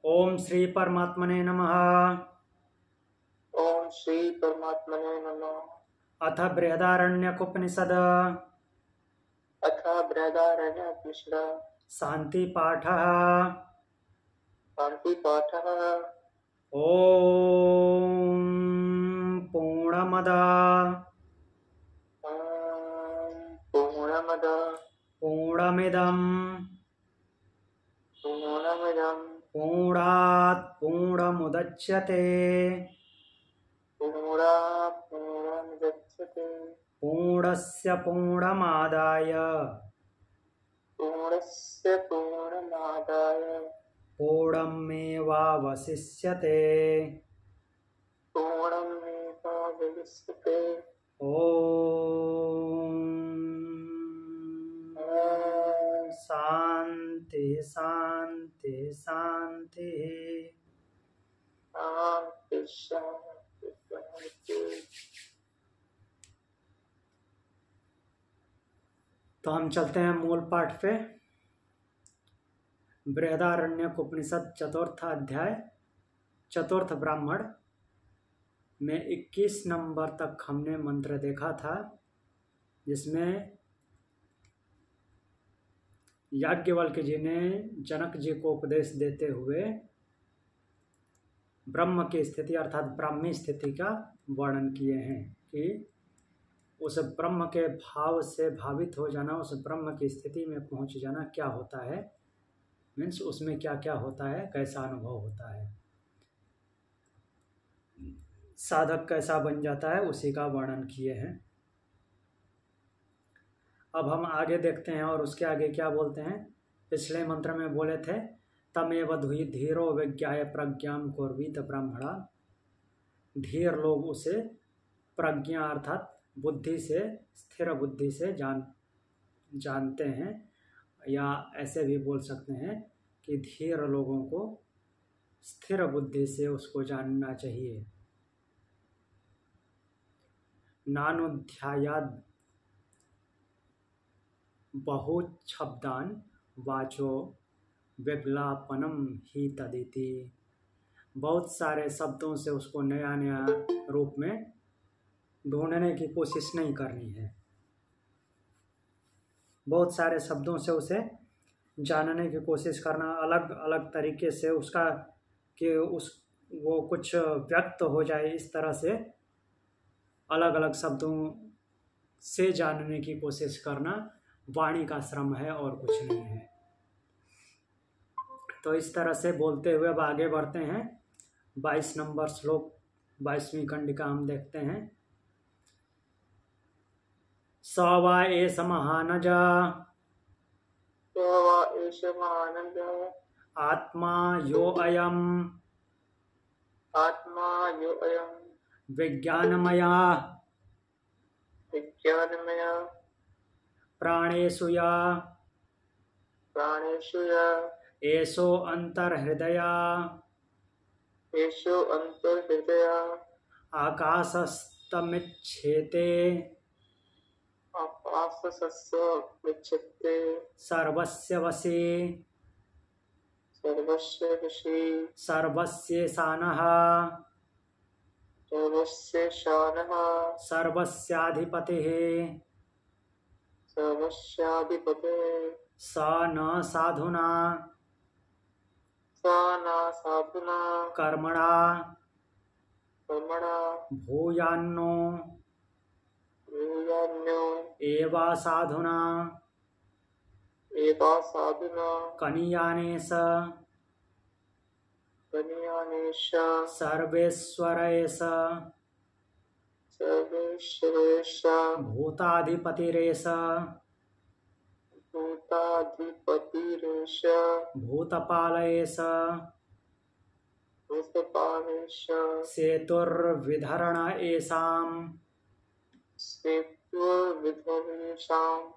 ओम श्री परमात्मने नमः। ओम श्री परमात्मने नमः। अथ बृहदारण्यकोपनिषद अथ बृहदारण्यकोपनिषद शांति पाठः। शांति पाठः। ओम पूर्णमद पूर्णमद पूर्णमिदं पूर्णमिदं पूर्णात् पूर्णमुदच्यते पूर्णात् पूर्णमुदच्यते पूर्णस्य पूर्णमादाय पूर्णस्य पूर्णमादाय पूर्णमेवावशिष्यते। पूर्णमेवावशिष्यते। ओम शांति शांति शांति। शांति शांति शांति। तो हम चलते हैं मूल पाठ पे। बृहदारण्यक उपनिषद चतुर्थ अध्याय चतुर्थ ब्राह्मण में 21 नंबर तक हमने मंत्र देखा था, जिसमें याज्ञवल्क्य जी ने जनक जी को उपदेश देते हुए ब्रह्म की स्थिति अर्थात ब्राह्मी स्थिति का वर्णन किए हैं कि उस ब्रह्म के भाव से भावित हो जाना, उस ब्रह्म की स्थिति में पहुंच जाना क्या होता है, मीन्स उसमें क्या क्या होता है, कैसा अनुभव होता है, साधक कैसा बन जाता है, उसी का वर्णन किए हैं। अब हम आगे देखते हैं और उसके आगे क्या बोलते हैं। पिछले मंत्र में बोले थे तमेव धीरो विज्ञाय प्रज्ञां कुर्वीत ब्राह्मणा। धीर लोग उसे प्रज्ञा अर्थात बुद्धि से, स्थिर बुद्धि से जानते हैं, या ऐसे भी बोल सकते हैं कि धीर लोगों को स्थिर बुद्धि से उसको जानना चाहिए। नानुध्यायाद बहुशब्दान वाचो विज्ञापनम ही तदिति। बहुत सारे शब्दों से उसको नया नया रूप में ढूंढने की कोशिश नहीं करनी है। बहुत सारे शब्दों से उसे जानने की कोशिश करना, अलग अलग तरीके से उसका कि वो कुछ व्यक्त हो जाए, इस तरह से अलग अलग शब्दों से जानने की कोशिश करना वाणी का श्रम है और कुछ नहीं है। तो इस तरह से बोलते हुए अब आगे बढ़ते हैं। 22 नंबर श्लोक 22वीं कंडिका हम देखते हैं। स वा एष महानज आत्मा यो अयम आत्मा यो अयम विज्ञानमया विज्ञानमया प्राणेषु या प्राणेषु या एषो अंतर्हृदया एषो अंतर्हृदया आकाशस्तमिच्छेते आकाशस्य विच्छेते सर्वस्य वशे सर्वस्य वशे सर्वस्येशानः सर्वस्य शानः सर्वस्याधिपतिः सर्वस्याधिपतिः स न साधुना स न साधुना कर्मणा कर्मणा भूयान्नो भूयान्यो एवा साधुना एवा साधुना कनीयानेश कन्यानेश सर्वेश्वरेश सर्वेश्वरेश भूताधिपतिरेश भूताधिपतिरेश भूतपालयेश भूतपालेश सेतुर्विधरण एषाम् सेतुर्विधर्मेषाम्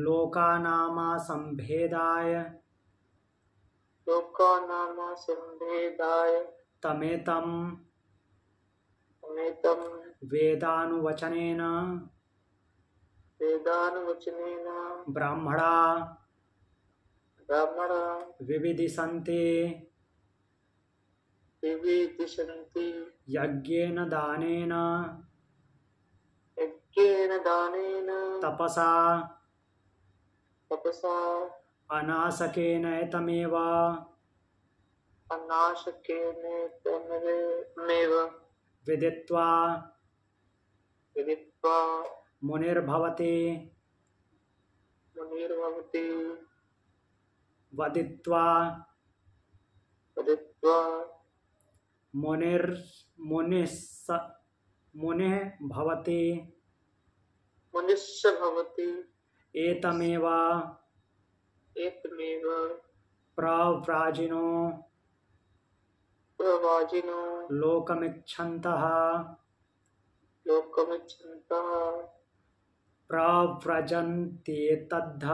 लोकानामासंभेदाय लोकानामसंभेदाय तमेतं अमेतं वेदानुवचनेन वेदानुवचनेन ब्राह्मणा ब्राह्मणा विविदिशन्ति विविदिशन्ति यज्ञेन दानेन यज्ञेन दानेन तपसा तपसा अनासकेन एतमेव अनाशकेन तमेव विदित्वा विदित्वा मुनिर्भवति मुनिर्भवति वदित्वा वदित्वा मुनिः भवति मुनिश्च भवति एतमेव एतमेव प्रव्राजिनो प्रवाजिनो लोकमिच्छन्तः लोकमिच्छन्तः प्रव्रजन्त्येतद्ध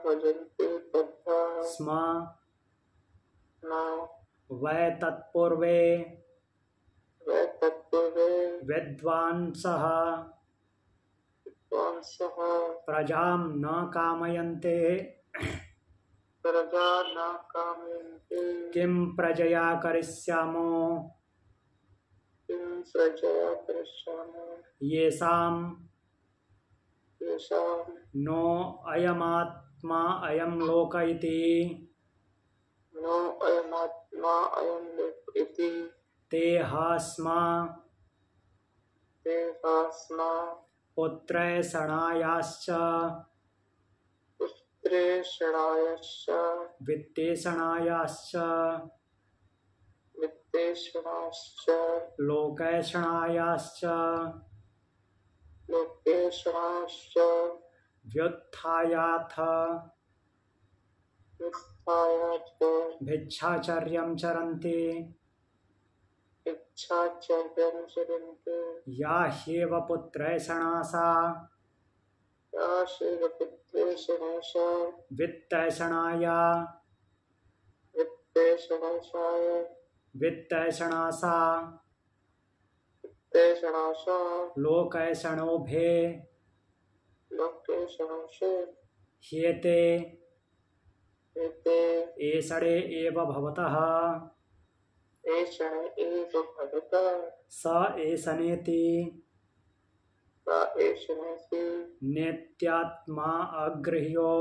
भजन्ते तथा स्म न वै तत्पूर्वे वै तत्पूर्वे विद्वांसः विद्वांसः प्रजां न कामयन्ते प्रजा न कामयन्ते किं प्रजया करिष्यामो किं प्रजया करिष्यामः येषां येषां नो अयमात्मा अयं लोक इति नो अयमात्मा अयं लोक इति ते हस्मा ते हास्मा पुत्रैषणायाश्च पुत्रेषणायश्च वित्तेषणायाश्च वित्तेषणाश्च लोकैषणायाश्च लोकेषणाश्च व्युत्थायाथ उत्थाय च भिक्षाचर्यं चरन्ति इच्छाचर्यं चरन्ति या ह्येव पुत्रैषणासा या शिवपुत्रेषणाश वित्तैषणाया वित्तेषणाशाय वित्तैषणासा वित्तेषणाश लोकैषणोभे लोकेषणाश ह्येते एते एषणे एव भवतः एषण एव भवतः स एषणेति स एषणेति नेत्यात्मा अगृह्यो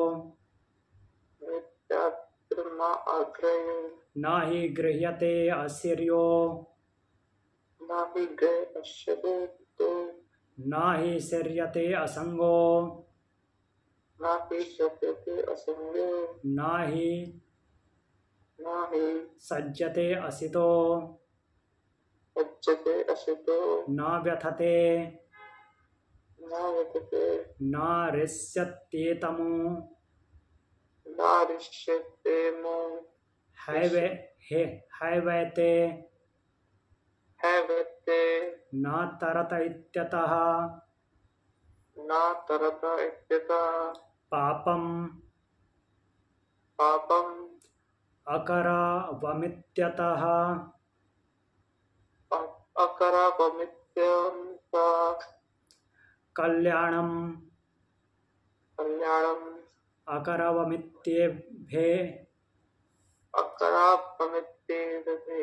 नित्यात्मा अग्रयो न हि गृह्यते असिर्यो न हि गृह अश्यते न हि सिर्यते असंगो न हि शक्यते असंगो न हि न हि सज्जते असितो उच्यते असितो न व्यथते न विद्यते न ऋष्यत्येतमु न ऋष्यते मो हैवैते हैवते न तरत इत्यतः न तरत इत्यतः पापम् पापम् अकरवमित्यतः अकरवमित्यन्तः कल्याणम् कल्याणम् अकरवमित्येभे अकरवमित्येभे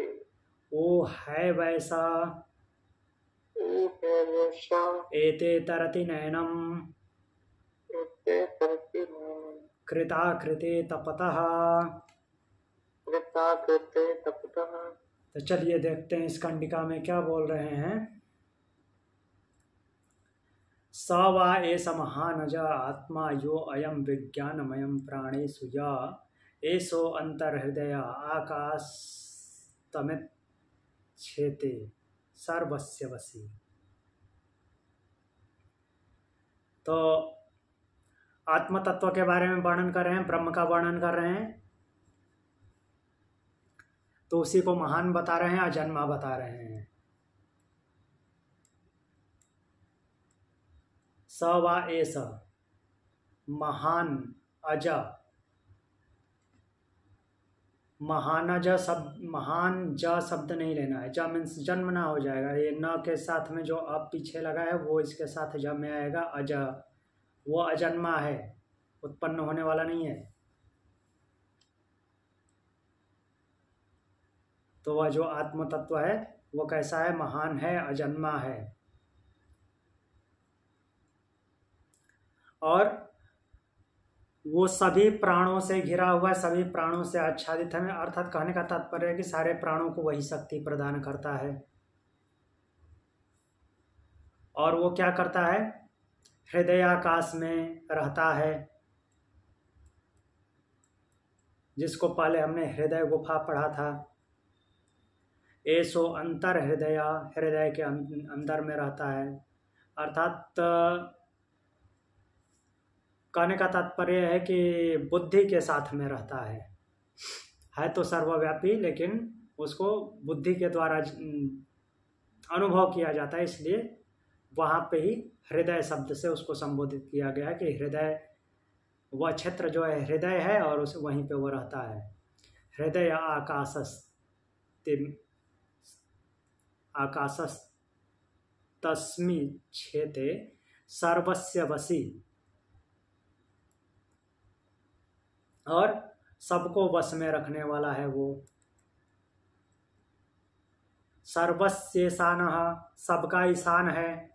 ओ है वैसा ऊहेवेशा एते तरति नैनम् एते तरति नैनम् कृताकृते तपतः। कृताकृते तपतः। तो चलिए देखते हैं इस कंडिका में क्या बोल रहे हैं। स वा एष महानज आत्मा यो अयम विज्ञानमयम प्राणेषु य एषो अंतर्हृदय आकाशतमिच्छेते सर्वस्य वशी। तो आत्म तत्व के बारे में वर्णन कर रहे हैं, ब्रह्म का वर्णन कर रहे हैं, तो उसी को महान बता रहे हैं, अजन्मा बता रहे हैं। स वा एष महान अज, महानज शब्द, महान ज शब्द नहीं लेना है, ज मीन्स जन्म ना हो जाएगा, ये न के साथ में जो अब पीछे लगा है वो इसके साथ ज में आएगा। अज वो अजन्मा है, उत्पन्न होने वाला नहीं है। तो वह जो आत्म तत्व है वो कैसा है? महान है, अजन्मा है। और वो सभी प्राणों से घिरा हुआ है, सभी प्राणों से आच्छादित है। अर्थात कहने का तात्पर्य है कि सारे प्राणों को वही शक्ति प्रदान करता है। और वो क्या करता है? हृदय आकाश में रहता है, जिसको पहले हमने हृदय गुफा पढ़ा था। ऐसो अंतर हृदय, हृदय के अंदर में रहता है। अर्थात कहने का तात्पर्य है कि बुद्धि के साथ में रहता है तो सर्वव्यापी, लेकिन उसको बुद्धि के द्वारा अनुभव किया जाता है, इसलिए वहाँ पे ही हृदय शब्द से उसको संबोधित किया गया कि हृदय, वह क्षेत्र जो है हृदय है और उस वहीं पे वो रहता है। हृदय आकाशस्तस्मि क्षेते सर्वस्य वशी, और सबको वश में रखने वाला है वो। सर्वस्येशानः, सबका ईशान है,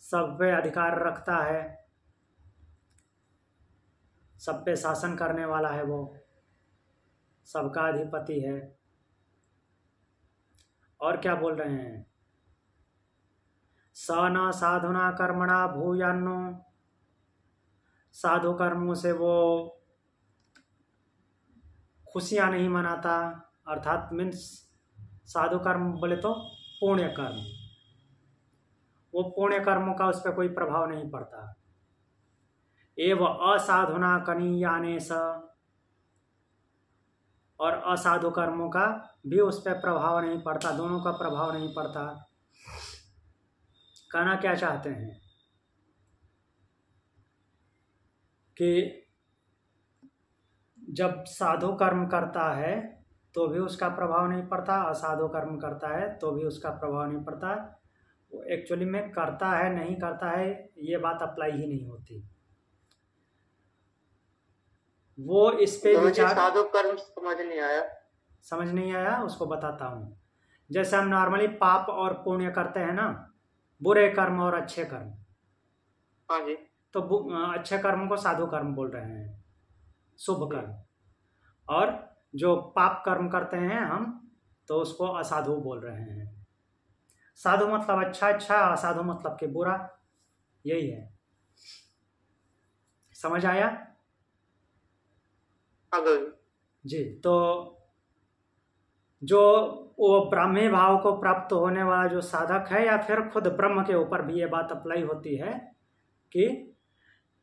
सब पे अधिकार रखता है, सब पे शासन करने वाला है वो, सबका अधिपति है। और क्या बोल रहे हैं? स न साधुना कर्मणा भूयान्नो, साधु कर्मों से वो खुशियां नहीं मनाता। अर्थात मीन्स साधु कर्म बोले तो पुण्य कर्म, वो पुण्य कर्मों का उस पर कोई प्रभाव नहीं पड़ता। एव असाधुना कनीयाने स, और असाधु कर्मों का भी उस पर प्रभाव नहीं पड़ता, दोनों का प्रभाव नहीं पड़ता। कहना क्या चाहते हैं कि जब साधु कर्म करता है तो भी उसका प्रभाव नहीं पड़ता, असाधु कर्म करता है तो भी उसका प्रभाव नहीं पड़ता। वो एक्चुअली में करता है नहीं करता है ये बात अप्लाई ही नहीं होती। वो इस पे विचार, साधु कर्म समझ नहीं आया। समझ नहीं आया? उसको बताता हूँ। जैसे हम नॉर्मली पाप और पुण्य करते हैं ना, बुरे कर्म और अच्छे कर्म। हाँ जी। तो अच्छे कर्म को साधु कर्म बोल रहे हैं, शुभ कर्म। और जो पाप कर्म करते हैं हम, तो उसको असाधु बोल रहे हैं। साधु मतलब अच्छा अच्छा, असाधु मतलब कि बुरा, यही है। समझ आया? जी। तो जो वो ब्राह्मी भाव को प्राप्त होने वाला जो साधक है, या फिर खुद ब्रह्म के ऊपर भी ये बात अप्लाई होती है कि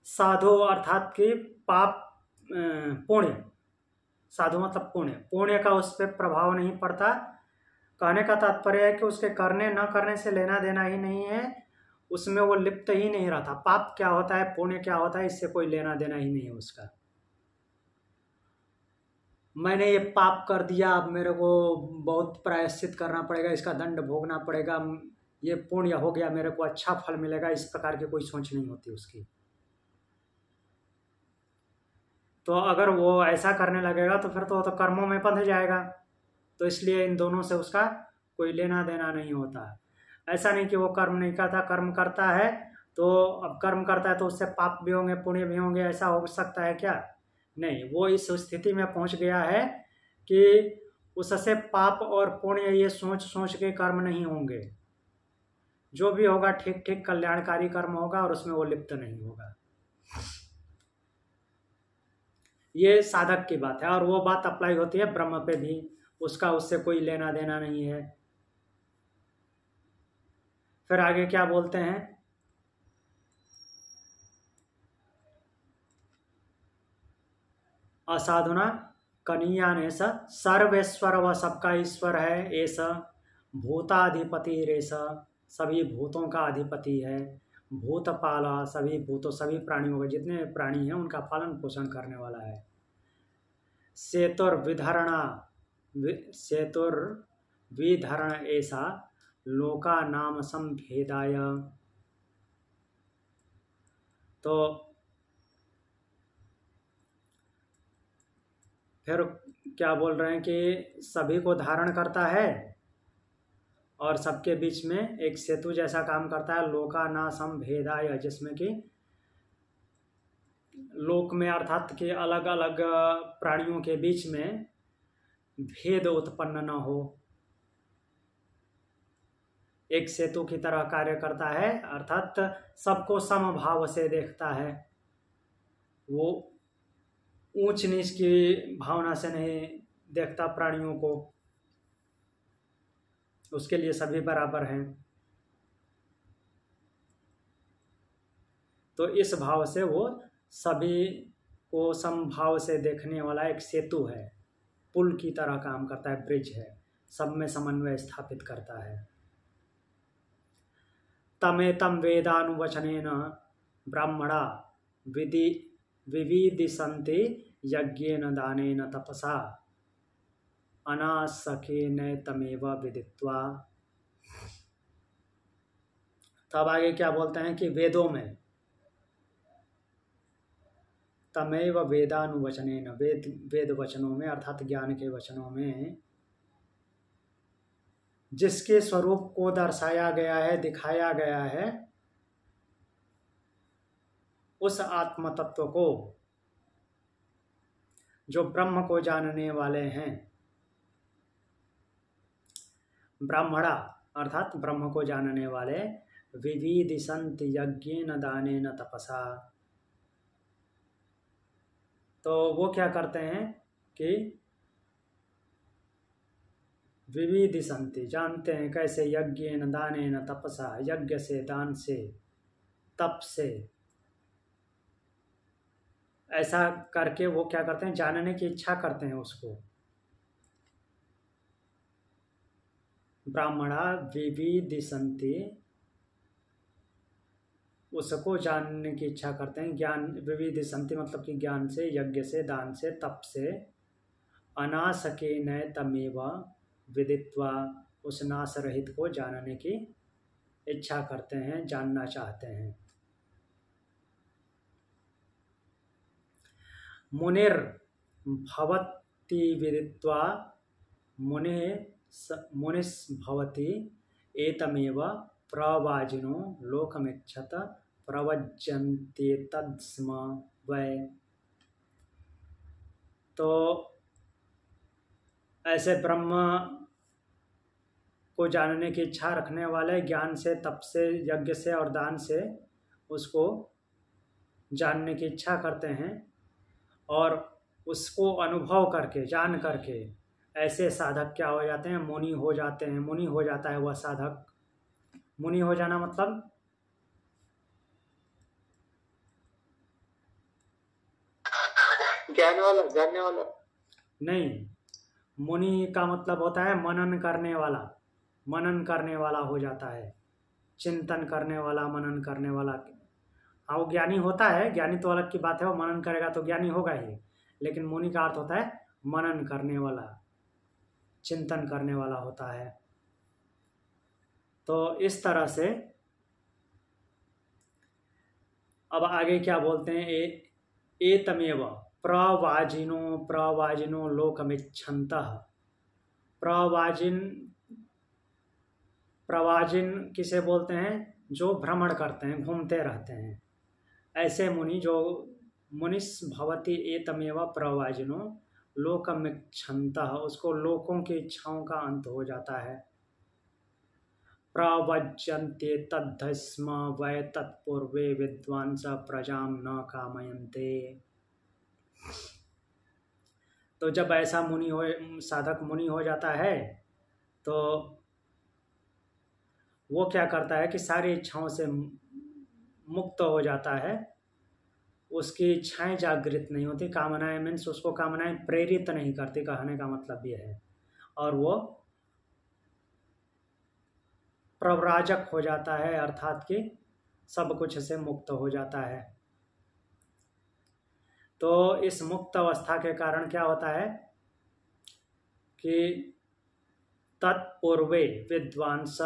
साधु अर्थात कि पाप पुण्य, साधु मतलब पुण्य, पुण्य का उस पर प्रभाव नहीं पड़ता। कहने का तात्पर्य है कि उसके करने न करने से लेना देना ही नहीं है, उसमें वो लिप्त ही नहीं रहता। पाप क्या होता है, पुण्य क्या होता है, इससे कोई लेना देना ही नहीं है उसका। मैंने ये पाप कर दिया, अब मेरे को बहुत प्रायश्चित करना पड़ेगा, इसका दंड भोगना पड़ेगा, ये पुण्य हो गया, मेरे को अच्छा फल मिलेगा, इस प्रकार की कोई सोच नहीं होती उसकी। तो अगर वो ऐसा करने लगेगा तो फिर तो कर्मों में बंध जाएगा। तो इसलिए इन दोनों से उसका कोई लेना देना नहीं होता। ऐसा नहीं कि वो कर्म नहीं करता, कर्म करता है तो अब कर्म करता है तो उससे पाप भी होंगे पुण्य भी होंगे, ऐसा हो सकता है क्या? नहीं, वो इस स्थिति में पहुंच गया है कि उससे पाप और पुण्य ये सोच सोच के कर्म नहीं होंगे। जो भी होगा ठीक ठीक कल्याणकारी कर्म होगा और उसमें वो लिप्त नहीं होगा। ये साधक की बात है, और वो बात अप्लाई होती है ब्रह्म पे भी, उसका उससे कोई लेना देना नहीं है। फिर आगे क्या बोलते हैं? असाधुना कनीयाने स सर्वेश्वर, वह सबका ईश्वर है। ऐसा भूताधिपति रेस, सभी भूतों का अधिपति है। भूतपाला, सभी भूतों सभी प्राणियों का, जितने प्राणी हैं उनका पालन पोषण करने वाला है। सेतुर्विधरणा, सेतुर्विधरण ऐसा लोका नाम संभेदाय। तो फिर क्या बोल रहे हैं कि सभी को धारण करता है और सबके बीच में एक सेतु जैसा काम करता है। लोका नासम भेदाय, जिसमें कि लोक में अर्थात कि अलग अलग प्राणियों के बीच में भेद उत्पन्न न हो, एक सेतु की तरह कार्य करता है। अर्थात सबको समभाव से देखता है, वो ऊंच नीच की भावना से नहीं देखता प्राणियों को, उसके लिए सभी बराबर हैं। तो इस भाव से वो सभी को समभाव से देखने वाला एक सेतु है, पुल की तरह काम करता है, ब्रिज है, सब में समन्वय स्थापित करता है। तमेतम वेदानुवचनेन ब्राह्मणा विविदिशन्ति यज्ञेन दानेन तपसा अनासकेन तमेव विदित्वा। तब आगे क्या बोलते हैं कि वेदों में तमेव वेदानुवचनेन, वेद वचनों में अर्थात ज्ञान के वचनों में जिसके स्वरूप को दर्शाया गया है, दिखाया गया है, उस आत्म तत्व को जो ब्रह्म को जानने वाले हैं, ब्राह्मणा अर्थात ब्रह्म को जानने वाले, विविदिशन्ति यज्ञेन दानेन तपसा, तो वो क्या करते हैं कि विविदिशन्ति जानते हैं, कैसे, यज्ञेन दानेन तपसा, यज्ञ से, दान से, तप से, ऐसा करके वो क्या करते हैं, जानने की इच्छा करते हैं उसको। ब्राह्मणा विविदिशन्ति, उसको जानने की इच्छा करते हैं। ज्ञान, विविदिशन्ति मतलब कि ज्ञान से, यज्ञ से, दान से, तप से, अनासकेन तमेव विदित्वा, उस नाश रहित को जानने की इच्छा करते हैं, जानना चाहते हैं। मुनिर भवति विदित्वा मुनिस् भवति एतमेव प्रवाजिनो लोकमिच्छत प्रवज्यन्त्येतद्स्म वै। तो ऐसे ब्रह्म को जानने की इच्छा रखने वाले ज्ञान से, तप से, यज्ञ से और दान से उसको जानने की इच्छा करते हैं, और उसको अनुभव करके, जान करके ऐसे साधक क्या हो जाते हैं, मुनि हो जाते हैं। मुनि हो जाता है वह साधक। मुनि हो जाना मतलब ज्ञान वाला, जानने वाला नहीं, मुनि का मतलब होता है मनन करने वाला, मनन करने वाला हो जाता है, चिंतन करने वाला, मनन करने वाला। हाँ, वो ज्ञानी होता है, ज्ञानी तो अलग की बात है, वो मनन करेगा तो ज्ञानी होगा ही, लेकिन मुनि का अर्थ होता है मनन करने वाला, चिंतन करने वाला होता है। तो इस तरह से अब आगे क्या बोलते हैं, एतमेव प्रवाजिनो लोकमिच्छन्तः। प्रवाजिन किसे बोलते हैं, जो भ्रमण करते हैं, घूमते रहते हैं। ऐसे मुनि जो मुनिस भवति एतमेव प्रवाजिनो लोकमिच्छन्तः, उसको लोकों की इच्छाओं का अंत हो जाता है। प्रवज्यन्ते तद्धस्म वै तत्पूर्वे विद्वांस प्रजां न कामयन्ते। तो जब ऐसा मुनि हो, साधक मुनि हो जाता है, तो वो क्या करता है कि सारी इच्छाओं से मुक्त हो जाता है, उसकी इच्छाएं जागृत नहीं होती, कामनाएं मीन्स उसको कामनाएं प्रेरित नहीं करती, कहने का मतलब ये है। और वो प्रव्राजक हो जाता है, अर्थात कि सब कुछ से मुक्त हो जाता है। तो इस मुक्त अवस्था के कारण क्या होता है कि तत्पूर्वे विद्वांस,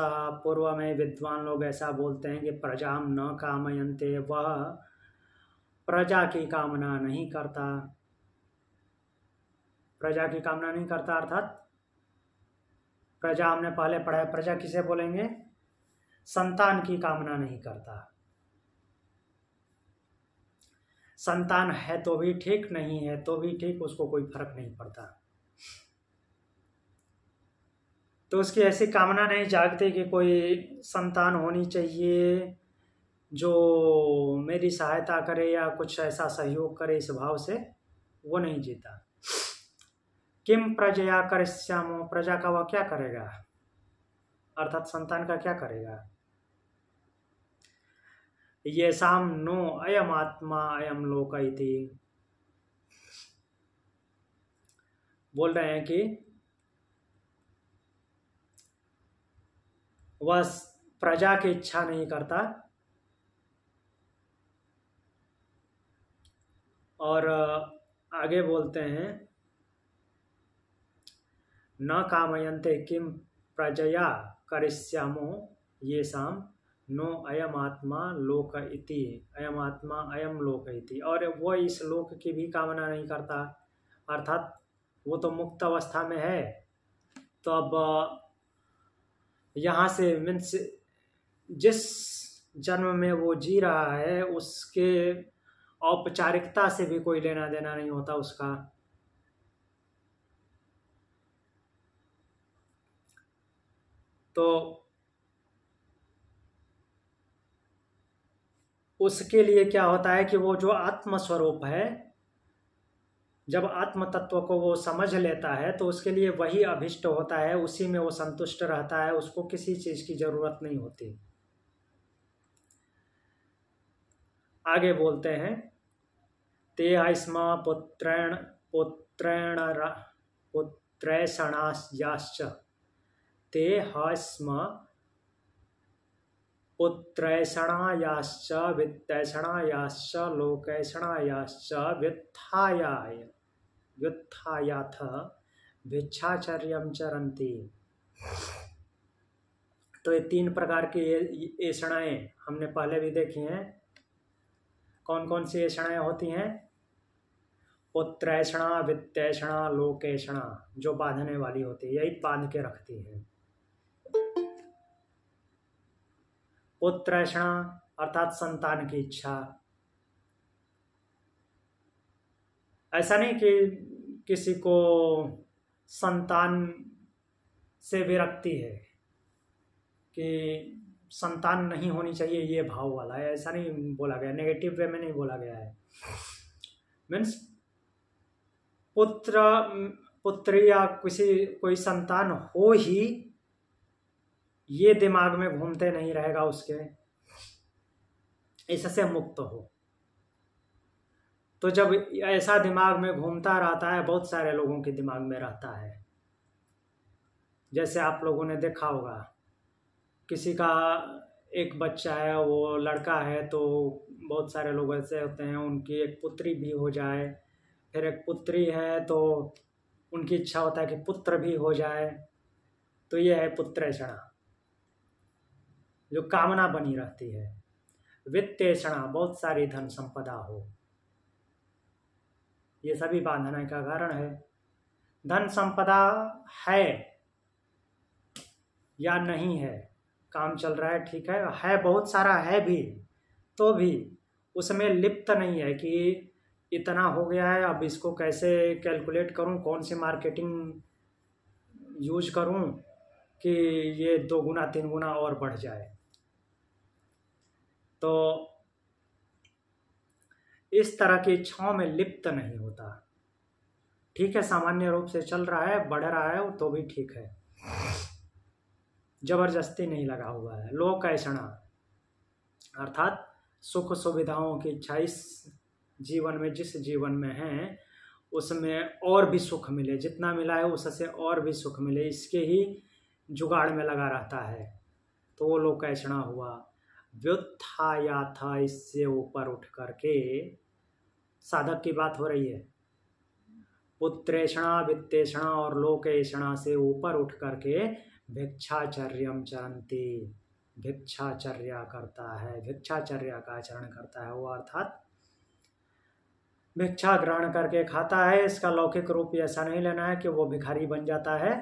पूर्व में विद्वान लोग ऐसा बोलते हैं कि प्रजाम न कामयन्ते, वह प्रजा की कामना नहीं करता। प्रजा की कामना नहीं करता, अर्थात प्रजा हमने पहले पढ़ा है, प्रजा किसे बोलेंगे? संतान की कामना नहीं करता। संतान है तो भी ठीक, नहीं है तो भी ठीक, उसको कोई फर्क नहीं पड़ता। तो उसकी ऐसी कामना नहीं जागती कि कोई संतान होनी चाहिए जो मेरी सहायता करे या कुछ ऐसा सहयोग करे, इस भाव से वो नहीं जीता। किम प्रजया करिष्यामो, प्रजा का वह क्या करेगा, अर्थात संतान का क्या करेगा? येषां नो अयम आत्मा अयम लोक इति, बोल रहे हैं कि वह प्रजा की इच्छा नहीं करता और आगे बोलते हैं न कामयन्ते किम प्रजया करिष्यामो येषां नो अयम आत्मा लोक इति, अयम आत्मा अयम लोक इति, और वो इस लोक की भी कामना नहीं करता, अर्थात वो तो मुक्त अवस्था में है। तो अब यहाँ से मीन्स जिस जन्म में वो जी रहा है उसके औपचारिकता से भी कोई लेना देना नहीं होता उसका। तो उसके लिए क्या होता है कि वो जो आत्म स्वरूप है, जब आत्म तत्व को वो समझ लेता है तो उसके लिए वही अभिष्ट होता है, उसी में वो संतुष्ट रहता है, उसको किसी चीज की जरूरत नहीं होती। आगे बोलते हैं ते स्म पुत्रेण पुत्रेण पुत्रैषणायाश्च, ते स्म पुत्रैषणायाश्च वित्तैषणायाश्च लोकैषणायाश्च व्युत्थायाथ भिक्षाचर्यं चरन्ति। तो ये 3 प्रकार की ऐषणाएं हमने पहले भी देखी हैं। कौन कौन सी ऐषणाएं होती हैं? पुत्रैषणा, वित्तैषणा, लोकैषणा, जो बांधने वाली होती है, यही बांध के रखती है। पुत्रैषणा अर्थात संतान की इच्छा। ऐसा नहीं कि किसी को संतान से विरक्ति है कि संतान नहीं होनी चाहिए, ये भाव वाला है, ऐसा नहीं बोला गया, नेगेटिव वे में नहीं बोला गया है। मीन्स पुत्र या कोई संतान हो ही, ये दिमाग में घूमते नहीं रहेगा उसके, इससे मुक्त हो। तो जब ऐसा दिमाग में घूमता रहता है, बहुत सारे लोगों के दिमाग में रहता है, जैसे आप लोगों ने देखा होगा, किसी का एक बच्चा है, वो लड़का है, तो बहुत सारे लोग ऐसे होते हैं उनकी एक पुत्री भी हो जाए, फिर एक पुत्री है तो उनकी इच्छा होता है कि पुत्र भी हो जाए। तो ये है पुत्रैषणा, जो कामना बनी रहती है। वित्तैषणा, बहुत सारी धन संपदा हो, ये सभी बांधने का कारण है। धन संपदा है या नहीं है, काम चल रहा है, ठीक है बहुत सारा है भी, तो भी उसमें लिप्त नहीं है कि इतना हो गया है, अब इसको कैसे कैलकुलेट करूं, कौन सी मार्केटिंग यूज करूं कि ये 2 गुना 3 गुना और बढ़ जाए। तो इस तरह की इच्छाओं में लिप्त नहीं होता। ठीक है, सामान्य रूप से चल रहा है, बढ़ रहा है, तो भी ठीक है, जबरदस्ती नहीं लगा हुआ है। लोकैषणा अर्थात सुख सुविधाओं की इच्छा, इस जीवन में जिस जीवन में है उसमें और भी सुख मिले, जितना मिला है उससे और भी सुख मिले, इसके ही जुगाड़ में लगा रहता है, तो वो लोकैषणा हुआ। व्युत्थायाथ, इससे ऊपर उठ करके, साधक की बात हो रही है, पुत्रेषणा, वित्तेषणा और लोकैषणा से ऊपर उठ करके भिक्षाचर्यम चरन्ति, भिक्षाचर्या करता है, भिक्षाचर्या का आचरण करता है वो, अर्थात भिक्षा ग्रहण करके खाता है, इसका लौकिक रूप ऐसा नहीं लेना है कि वो भिखारी बन जाता है।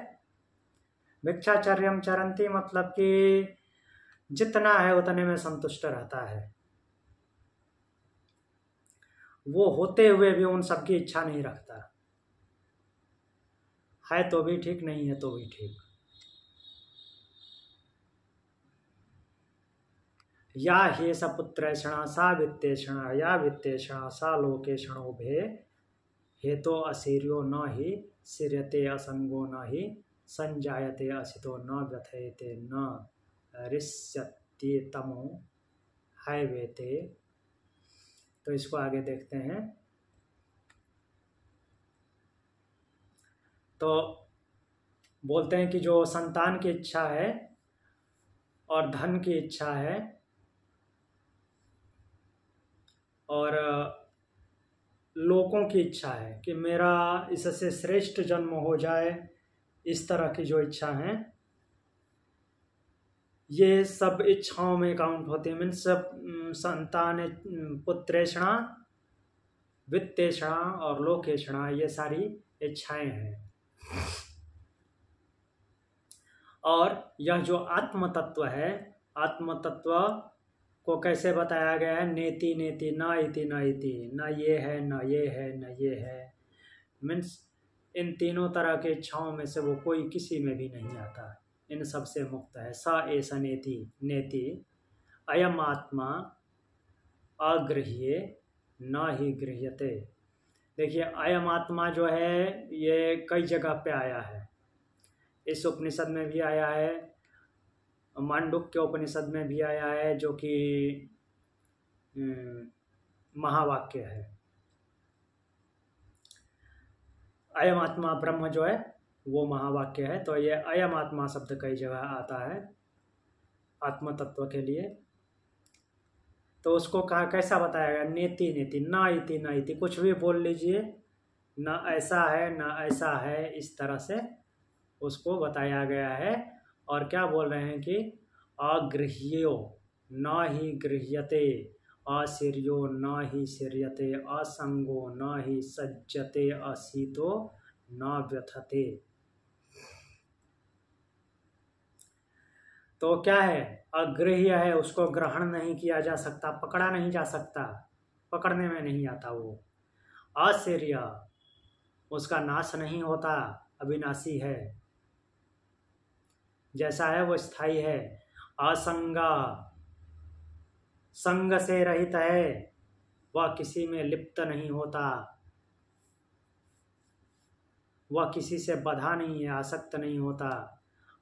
भिक्षाचर्यम चरंती मतलब कि जितना है उतने में संतुष्ट रहता है, वो होते हुए भी उन सबकी इच्छा नहीं रखता है, तो भी ठीक, नहीं है तो भी ठीक। या हे सपुत्रेषणा सा वित्तेषणा या वित्तेषणा सा लोकेषणो भे हेतो असीर्यो न हि सिर्यते असंगो न हि संजायते असितो न व्यथयते न रिष्यते तमो हैवेते। तो इसको आगे देखते हैं। तो बोलते हैं कि जो संतान की इच्छा है और धन की इच्छा है और लोगों की इच्छा है कि मेरा इससे श्रेष्ठ जन्म हो जाए, इस तरह की जो इच्छा है, ये सब इच्छाओं में काउंट होती है। मीन्स संतान, पुत्रेषणा, वित्तेषणा और लोकेषणा, ये सारी इच्छाएं हैं। और यह जो आत्म तत्व है, आत्म तत्व को कैसे बताया गया है? नेति नेति न इति न इति, न ये है न ये है न ये है। मीन्स इन तीनों तरह के इच्छाओं में से वो कोई किसी में भी नहीं आता, इन सब से मुक्त है। स एष नेति नेति अयम आत्मा अगृह्ये न ही गृह्यते। देखिए, अयम आत्मा जो है ये कई जगह पे आया है। इस उपनिषद में भी आया है, मांडुक्य उपनिषद में भी आया है, जो कि महावाक्य है। अयम आत्मा ब्रह्म जो है वो महावाक्य है। तो ये अयम आत्मा शब्द कई जगह आता है आत्म तत्व के लिए। तो उसको कहा कैसा बताया गया? नेति नेति ना इति ना इति, कुछ भी बोल लीजिए, ना ऐसा है ना ऐसा है, इस तरह से उसको बताया गया है। और क्या बोल रहे हैं कि अगृह्यो न ही गृह्यते, असिर्यो न ही सिर्यते, असंगो न ही सज्जते, असीतो न व्यथते। तो क्या है? अगृह्य है, उसको ग्रहण नहीं किया जा सकता, पकड़ा नहीं जा सकता, पकड़ने में नहीं आता वो। असिर्य, उसका नाश नहीं होता, अविनाशी है, जैसा है वो स्थायी है। असंगा, संग से रहित है, वह किसी में लिप्त नहीं होता, वह किसी से बधा नहीं है, आसक्त नहीं होता।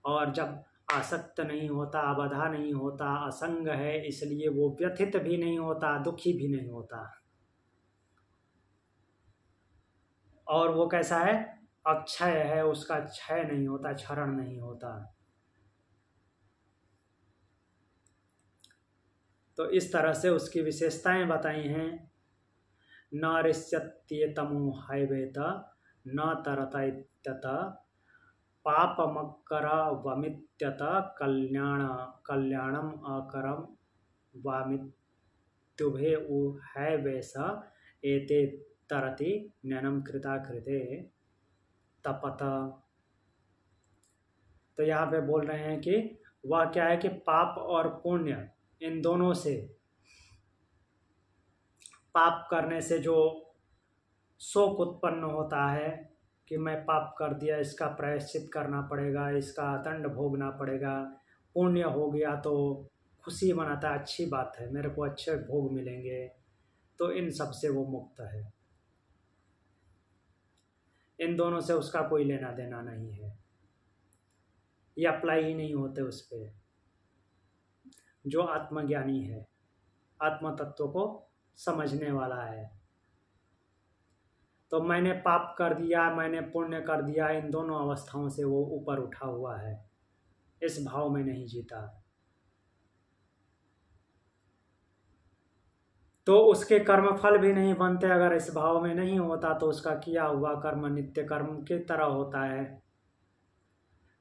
और जब आसक्त नहीं होता, बधा नहीं होता, असंग है, इसलिए वो व्यथित भी नहीं होता, दुखी भी नहीं होता। और वो कैसा है? अक्षय है, उसका क्षय नहीं होता, क्षरण नहीं होता। तो इस तरह से उसकी विशेषताएं बताई हैं। न रिष्यत्येतमो हैवेत न तरत इत्यत पापमकर वमित्यत कल्याणम अकरम वामित्युभे उ हैवेश एते तरति नैनम कृता कृते तपत। तो यहाँ पे बोल रहे हैं कि वह क्या है कि पाप और पुण्य, इन दोनों से, पाप करने से जो शोक उत्पन्न होता है कि मैं पाप कर दिया, इसका प्रायश्चित करना पड़ेगा, इसका दंड भोगना पड़ेगा। पुण्य हो गया तो खुशी मनाता है, अच्छी बात है, मेरे को अच्छे भोग मिलेंगे। तो इन सब से वो मुक्त है, इन दोनों से उसका कोई लेना देना नहीं है, ये अप्लाई ही नहीं होते उस पर। जो आत्मज्ञानी है, आत्म तत्व को समझने वाला है, तो मैंने पाप कर दिया, मैंने पुण्य कर दिया, इन दोनों अवस्थाओं से वो ऊपर उठा हुआ है, इस भाव में नहीं जीता। तो उसके कर्मफल भी नहीं बनते अगर इस भाव में नहीं होता, तो उसका किया हुआ कर्म नित्य कर्म की तरह होता है।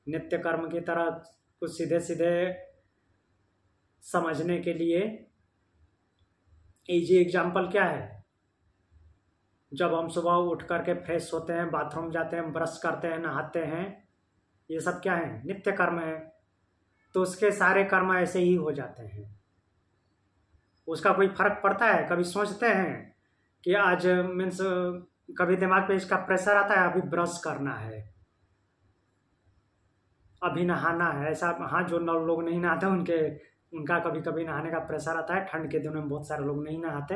नित्य कर्म की तरह कुछ सीधे सीधे समझने के लिए इजी एग्जाम्पल क्या है? जब हम सुबह उठ करके फ्रेश होते हैं, बाथरूम जाते हैं, ब्रश करते हैं, नहाते हैं, ये सब क्या है? नित्य कर्म है। तो उसके सारे कर्म ऐसे ही हो जाते हैं। उसका कोई फर्क पड़ता है? कभी सोचते हैं कि आज मीन्स कभी दिमाग पे इसका प्रेशर आता है अभी ब्रश करना है, अभी नहाना है? ऐसा हाँ, जो लोग नहीं नहाते उनका कभी कभी नहाने का प्रेशर आता है। ठंड के दिनों में बहुत सारे लोग नहीं नहाते,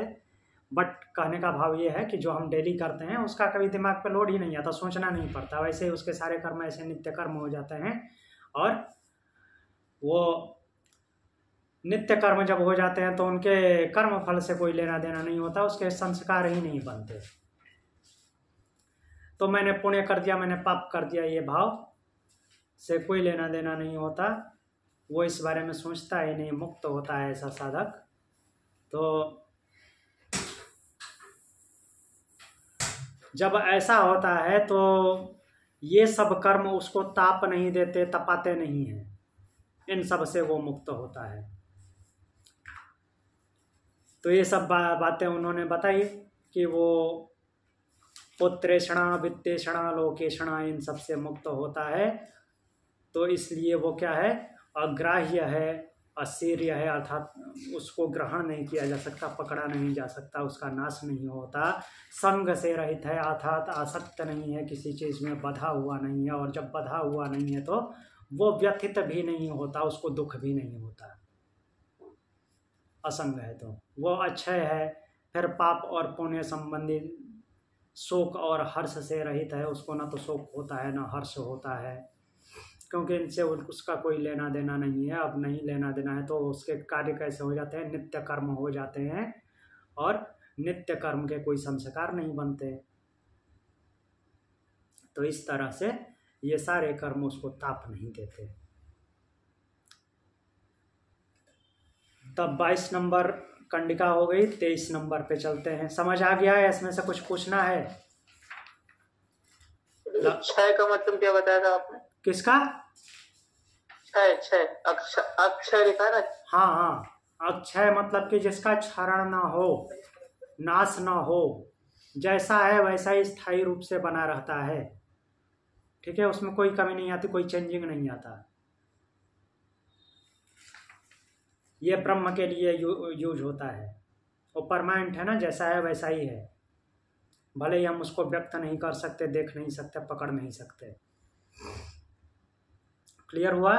बट कहने का भाव ये है कि जो हम डेली करते हैं उसका कभी दिमाग पे लोड ही नहीं आता, सोचना नहीं पड़ता। वैसे ही उसके सारे कर्म ऐसे नित्य कर्म हो जाते हैं। और वो नित्य कर्म जब हो जाते हैं तो उनके कर्म फल से कोई लेना देना नहीं होता, उसके संस्कार ही नहीं बनते। तो मैंने पुण्य कर दिया, मैंने पाप कर दिया, ये भाव से कोई लेना देना नहीं होता। वो इस बारे में सोचता ही नहीं, मुक्त होता है ऐसा साधक। तो जब ऐसा होता है तो ये सब कर्म उसको ताप नहीं देते, तपाते नहीं हैं, इन सब से वो मुक्त होता है। तो ये सब बातें उन्होंने बताई कि वो पुत्रेषणा, वित्तेषणा, लोकेषणा, इन सब से मुक्त होता है। तो इसलिए वो क्या है? अग्राह्य है, असीर्य है, अर्थात उसको ग्रहण नहीं किया जा सकता, पकड़ा नहीं जा सकता, उसका नाश नहीं होता। संग से रहित है, अर्थात आसक्त नहीं है, किसी चीज़ में बधा हुआ नहीं है। और जब बधा हुआ नहीं है तो वो व्यथित भी नहीं होता, उसको दुख भी नहीं होता। असंग है तो वो अक्षय है। फिर पाप और पुण्य संबंधी शोक और हर्ष से रहित है, उसको ना तो शोक होता है ना हर्ष होता है, क्योंकि इनसे उसका कोई लेना देना नहीं है। अब नहीं लेना देना है तो उसके कार्य कैसे हो जाते हैं? नित्य कर्म हो जाते हैं, और नित्य कर्म के कोई संस्कार नहीं बनते। तो इस तरह से ये सारे कर्म उसको ताप नहीं देते। तब 22 नंबर कंडिका हो गई। 23 नंबर पे चलते हैं। समझ आ गया है? इसमें से कुछ पूछना है? क्षय का मतलब क्या बताया था आपने? किसका? क्षय, क्षय, अक्षय लिखा है ना? हाँ हाँ, अक्षय मतलब कि जिसका क्षरण ना हो, नाश ना हो, जैसा है वैसा ही स्थायी रूप से बना रहता है। ठीक है, उसमें कोई कमी नहीं आती, कोई चेंजिंग नहीं आता। ये ब्रह्म के लिए यूज होता है। वो परमानेंट है ना, जैसा है वैसा ही है। भले ही हम उसको व्यक्त नहीं कर सकते, देख नहीं सकते, पकड़ नहीं सकते। क्लियर हुआ?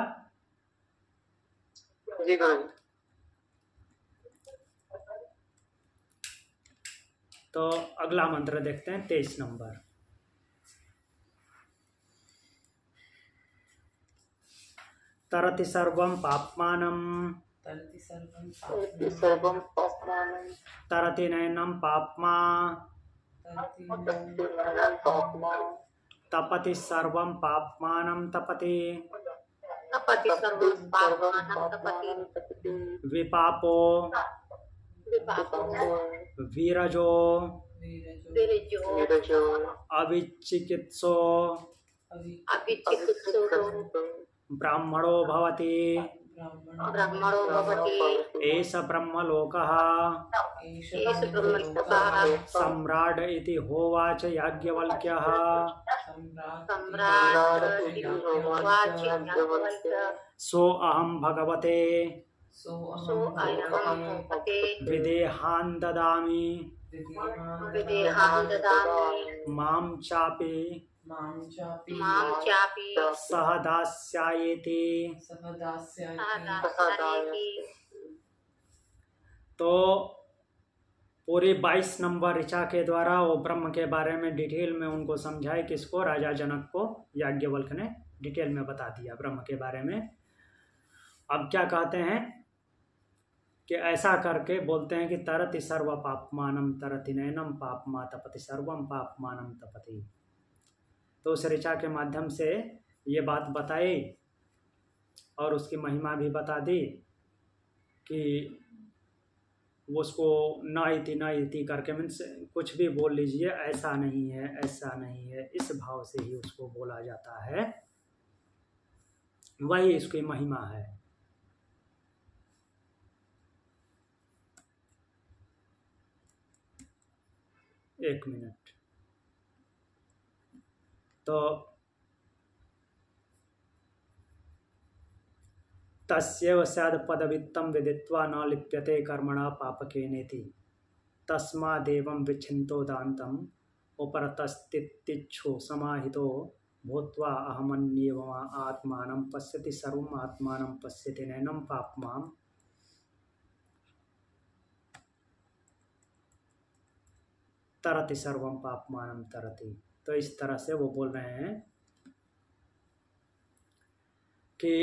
जी गुरु। तो अगला मंत्र देखते हैं, 23 नंबर। तरति सर्वं पाप्मानं, सर्वं पाप्मानं, तरति नैनं पाप्मा, तपति सर्वं पाप्मानं तपति, तपति सर्वं पाप्मानं तपति, विपापो वीरजो वीरजो अविचिकित्सो ब्राह्मणो भवति। ब्राह्मणो भवति। एष ब्रह्मलोकः सम्राट् इति होवाच याज्ञवल्क्यः। सोऽहं भगवते विदेहान् ददामि मां चापि सह दास्यायेति। तो पूरी 22 नंबर ऋचा के द्वारा वो ब्रह्म के बारे में डिटेल में उनको समझाए। किसको? राजा जनक को याज्ञवल्क्य ने डिटेल में बता दिया ब्रह्म के बारे में। अब क्या कहते हैं कि ऐसा करके बोलते हैं कि तरति सर्व पापमानम तरति नैनम पापमा तपति सर्वम पापमानम तपति। तो उस ऋचा के माध्यम से ये बात बताई और उसकी महिमा भी बता दी कि वो उसको न इति करके मीन्स कुछ भी बोल लीजिए, ऐसा नहीं है, ऐसा नहीं है, इस भाव से ही उसको बोला जाता है, वही इसकी महिमा है। एक मिनट। तो तस्यैव स्याद् पदवित्तं विदित्वा न लिप्यते कर्मणा पापकेनेति तस्मादेवं विच्छिन्तो दान्तम् उपरतस्तितिच्छो समाहितो भूत्वा अहमन्येव आत्मानं पश्यति सर्वम् आत्मानं पश्यति नैनं पाप्मां तरति सर्वं पाप्मानं तरति। तो इस तरह से वो बोल रहे हैं कि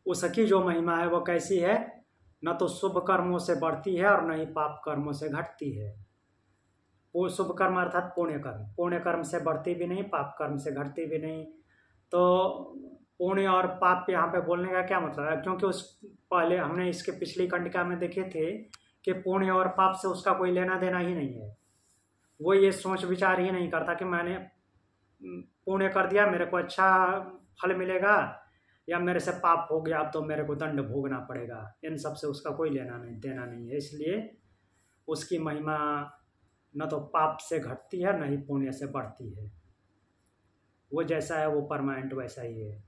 उसकी जो महिमा है वो कैसी है, न तो शुभ कर्मों से बढ़ती है और न ही पाप कर्मों से घटती है। वो शुभ कर्म अर्थात पुण्य कर्म, पुण्य कर्म से बढ़ती भी नहीं, पाप कर्म से घटती भी नहीं। तो पुण्य और पाप यहाँ पे बोलने का क्या मतलब है, क्योंकि उस पहले हमने इसके पिछली कंडिका में देखे थे कि पुण्य और पाप से उसका कोई लेना देना ही नहीं है। वो ये सोच विचार ही नहीं करता कि मैंने पुण्य कर दिया मेरे को अच्छा फल मिलेगा, या मेरे से पाप हो गया अब तो मेरे को दंड भोगना पड़ेगा। इन सब से उसका कोई लेना नहीं देना नहीं है। इसलिए उसकी महिमा न तो पाप से घटती है न ही पुण्य से बढ़ती है। वो जैसा है वो परमानेंट वैसा ही है,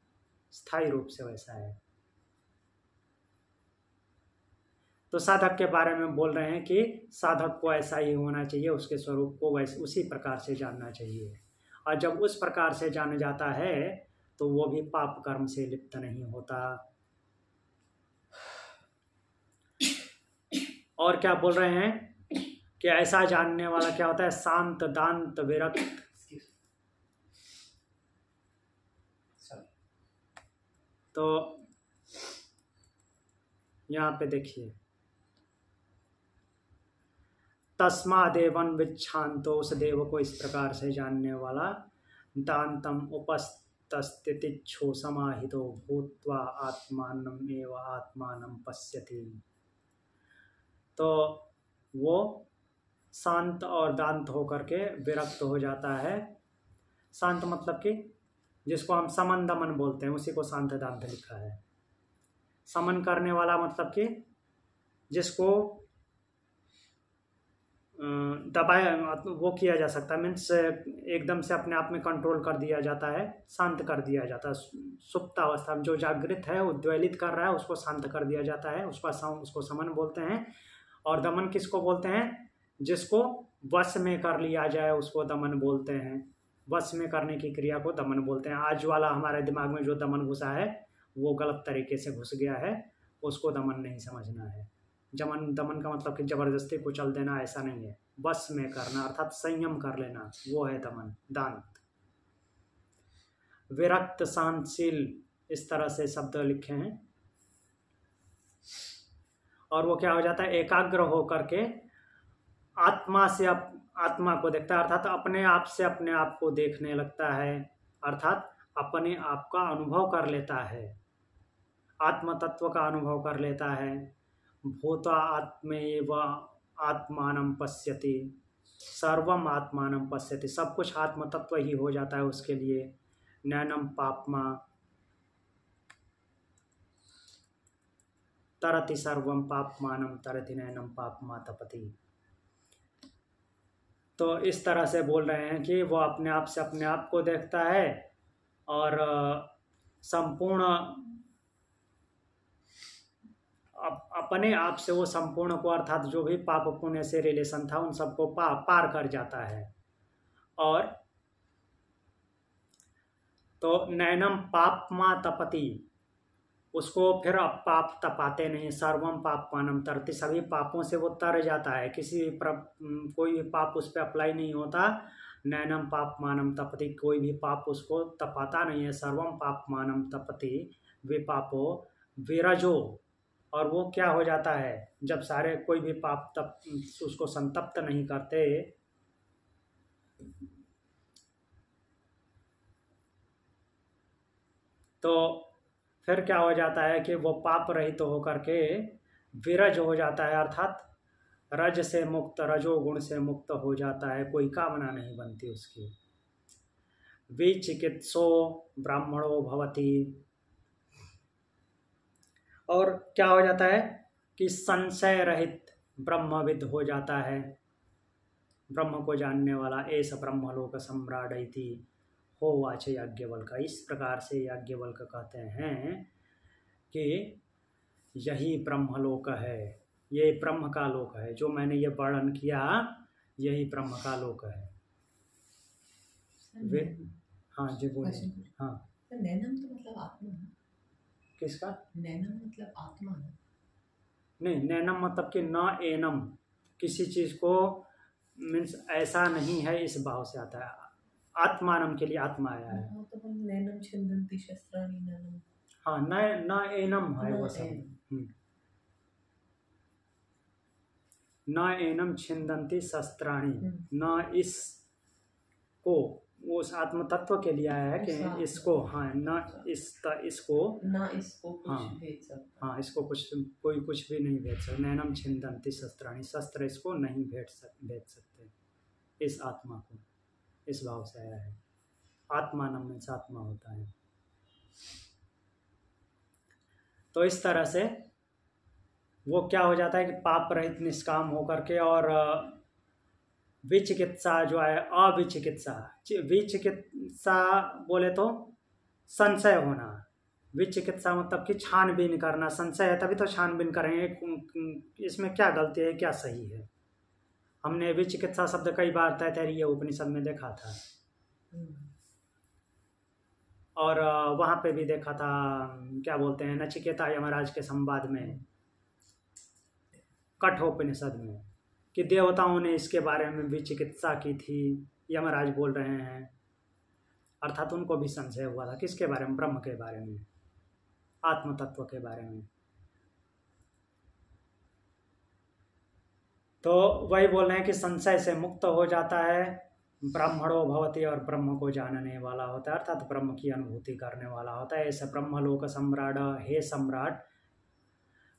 स्थायी रूप से वैसा है। तो साधक के बारे में बोल रहे हैं कि साधक को ऐसा ही होना चाहिए, उसके स्वरूप को वैसे उसी प्रकार से जानना चाहिए। और जब उस प्रकार से जाना जाता है तो वो भी पाप कर्म से लिप्त नहीं होता। और क्या बोल रहे हैं कि ऐसा जानने वाला क्या होता है, शांत दांत विरक्त। तो यहाँ पे देखिए, तस्मादेवं विच्छान्तो, उस देव को इस प्रकार से जानने वाला, दान्तम उपस्थितिच्छो समाहितो भूत्वा आत्मानम् एव आत्मानं पश्यति। तो वो शांत और दांत होकर के विरक्त हो जाता है। शांत मतलब कि जिसको हम समन दमन बोलते हैं उसी को शांत दांत लिखा है। समन करने वाला मतलब कि जिसको दबाया वो किया जा सकता है, मीन्स एकदम से अपने आप में कंट्रोल कर दिया जाता है, शांत कर दिया जाता है। सुप्त अवस्था में जो जागृत है, उद्वेलित कर रहा है, उसको शांत कर दिया जाता है, उसको समन बोलते हैं। और दमन किसको बोलते हैं, जिसको वश में कर लिया जाए उसको दमन बोलते हैं। वश में करने की क्रिया को दमन बोलते हैं। आज वाला हमारे दिमाग में जो दमन घुसा है वो गलत तरीके से घुस गया है, उसको दमन नहीं समझना है। दमन का मतलब कि जबरदस्ती कुचल देना ऐसा नहीं है, बस में करना अर्थात संयम कर लेना, वो है दमन। दांत विरक्त शांतशील, इस तरह से शब्द लिखे हैं। और वो क्या हो जाता है, एकाग्र होकर के आत्मा से आत्मा को देखता है, अर्थात अपने आप से अपने आप को देखने लगता है, अर्थात अपने आप का अनुभव कर लेता है, आत्म तत्व का अनुभव कर लेता है। भूता आत्मैव आत्मानं पश्यति, सर्वम आत्मानं पश्यति, सब कुछ आत्म तत्व ही हो जाता है उसके लिए। नैनम पापमा तरति सर्वम पापमानं तरति नैनम पापमा तपति। तो इस तरह से बोल रहे हैं कि वो अपने आप से अपने आप को देखता है और संपूर्ण अपने आप से वो संपूर्ण को, अर्थात जो भी पाप पुण्य से रिलेशन था उन सबको पार कर जाता है। और तो नैनम पापमा तपति, उसको फिर अब पाप तपाते नहीं। सर्वम पापमानं तरति, सभी पापों से वो तर जाता है, कोई भी पाप उस पर अप्लाई नहीं होता। नैनम पापमानं तपति, कोई भी पाप उसको तपाता नहीं है। सर्वम पापमानं तपति विपापो विरजो, और वो क्या हो जाता है, जब सारे कोई भी पाप उसको संतप्त नहीं करते, तो फिर क्या हो जाता है कि वो पाप रहित तो होकर के विरज हो जाता है, अर्थात रज से मुक्त, रजोगुण से मुक्त हो जाता है, कोई कामना नहीं बनती उसकी। विचिकित्सो ब्राह्मणो भवति, और क्या हो जाता है कि संशय रहित ब्रह्मविद हो जाता है। ब्रह्म को जानने वाला ऐसा ब्रह्मलोक सम्राट इति होवाच याज्ञवल्क्य। इस प्रकार से याज्ञवल्क्य कहते हैं कि यही ब्रह्मलोक है, ये ब्रह्म का लोक है, जो मैंने ये वर्णन किया यही ब्रह्म का लोक है। वे हाँ जी बोलिए। हाँ नैनम तो मतलब आत्मा है। किसका? नैनम मतलब आत्मा है। नहीं, नैनम मतलब कि न एनम, किसी चीज को मीन्स ऐसा नहीं है, इस भाव से आता है। आत्मानम के लिए आत्मा आया है। हाँ, तो हम नैनम छिन्दन्ति शस्त्राणि नैनम। हाँ न एनम है वो सब। न एनम छिन्दन्ति शस्त्राणि, न इसको, उस आत्म तत्व के लिए आया है कि इसको, हाँ न इसको ना इसको कुछ भेज सकता। हाँ इसको कोई कुछ भी नहीं भेज सकता। नैनम छिन्दन्ति शस्त्राणि, शस्त्र इसको नहीं भेज सकते इस आत्मा को, इस भाव से आया है। आत्मानम में आत्मा होता है। तो इस तरह से वो क्या हो जाता है कि पाप रहित निष्काम होकर के, और विचिकित्सा जो है, अविचिकित्सा, विचिकित्सा बोले तो संशय होना, विचिकित्सा मतलब कि छानबीन करना। संशय है तभी तो छानबीन करेंगे इसमें क्या गलती है, क्या सही है। हमने विचिकित्सा शब्द कई बार तैत्तरीय उपनिषद में देखा था, और वहाँ पे भी देखा था, क्या बोलते हैं, नचिकेता यमराज के संवाद में, कठोपनिषद में, कि देवताओं ने इसके बारे में भी चिकित्सा की थी। यमराज बोल रहे हैं, अर्थात उनको भी संशय हुआ था किसके बारे में, ब्रह्म के बारे में, आत्म तत्व के बारे में। तो वही बोल रहे हैं कि संशय से मुक्त हो जाता है, ब्रह्मणो भवति, और ब्रह्म को जानने वाला होता है, अर्थात ब्रह्म की अनुभूति करने वाला होता है। ऐसा ब्रह्मलोक सम्राट, हे सम्राट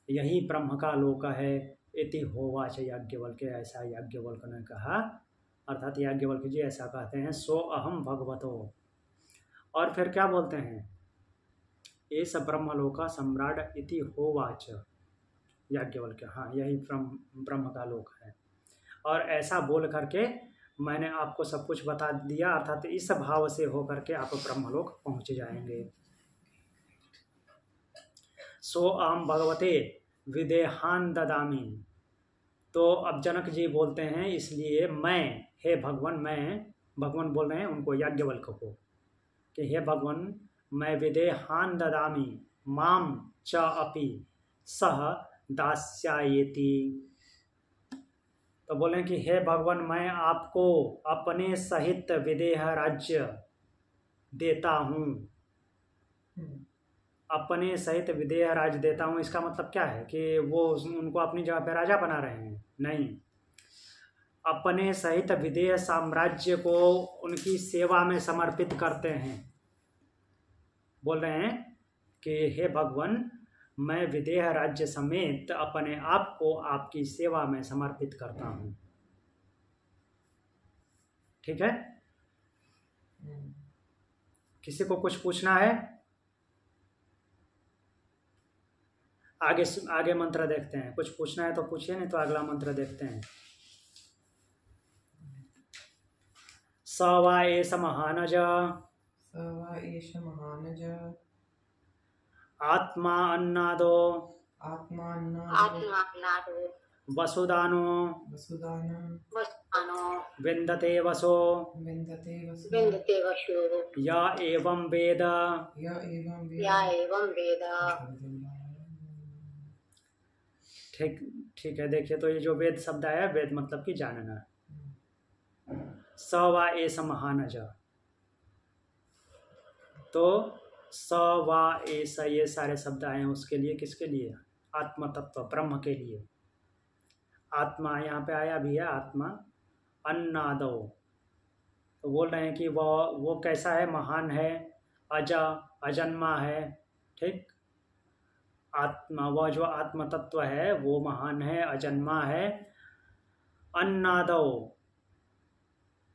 यही ब्रह्म का लोक है। इति होवाच याज्ञवल्क्य, ऐसा याज्ञवल्क्य ने कहा, अर्थात याज्ञवल्क्य जी ऐसा कहते हैं। सो अहम भगवतो, और फिर क्या बोलते हैं, एस ब्रह्मलोक सम्राट इति होवाच याज्ञवल्क्य, हाँ यही ब्रह्म का लोक है। और ऐसा बोल करके मैंने आपको सब कुछ बता दिया, अर्थात इस भाव से होकर के आप ब्रह्मलोक पहुँच जाएंगे। सो अहम भगवते विदेहान ददामी। तो अब जनक जी बोलते हैं, इसलिए मैं, हे भगवान, मैं, भगवान बोल रहे हैं उनको, याज्ञवल्क्य को, कि हे भगवान मैं विदेहान ददामी माम च अपि सह दास्यायेति। तो बोले कि हे भगवान मैं आपको अपने सहित विदेह राज्य देता हूँ, अपने सहित विदेह राज्य देता हूँ। इसका मतलब क्या है कि वो उनको अपनी जगह पे राजा बना रहे हैं? नहीं, अपने सहित विदेह साम्राज्य को उनकी सेवा में समर्पित करते हैं। बोल रहे हैं कि हे भगवान मैं विदेह राज्य समेत अपने आप को आपकी सेवा में समर्पित करता हूँ। ठीक है, किसी को कुछ पूछना है? आगे मंत्र देखते हैं। कुछ पूछना है तो पूछिए, नहीं तो अगला मंत्र देखते हैं। स वा एष महानज, आत्मा अन्नादो, वसुदानो विन्दते वसो, या एवं वेद। ठीक है, देखिए तो ये जो वेद शब्द आया, वेद मतलब कि जानना। स वा एष महानज, तो स वा एष ये सारे शब्द आए हैं उसके लिए, किसके लिए? आत्म तत्व ब्रह्म के लिए। आत्मा यहाँ पे आया भी है, आत्मा अन्नादो, तो बोल रहे हैं कि वो कैसा है? महान है, अजन्मा है। ठीक, आत्मा, वह जो आत्म तत्व है वो महान है, अजन्मा है। अन्नादो,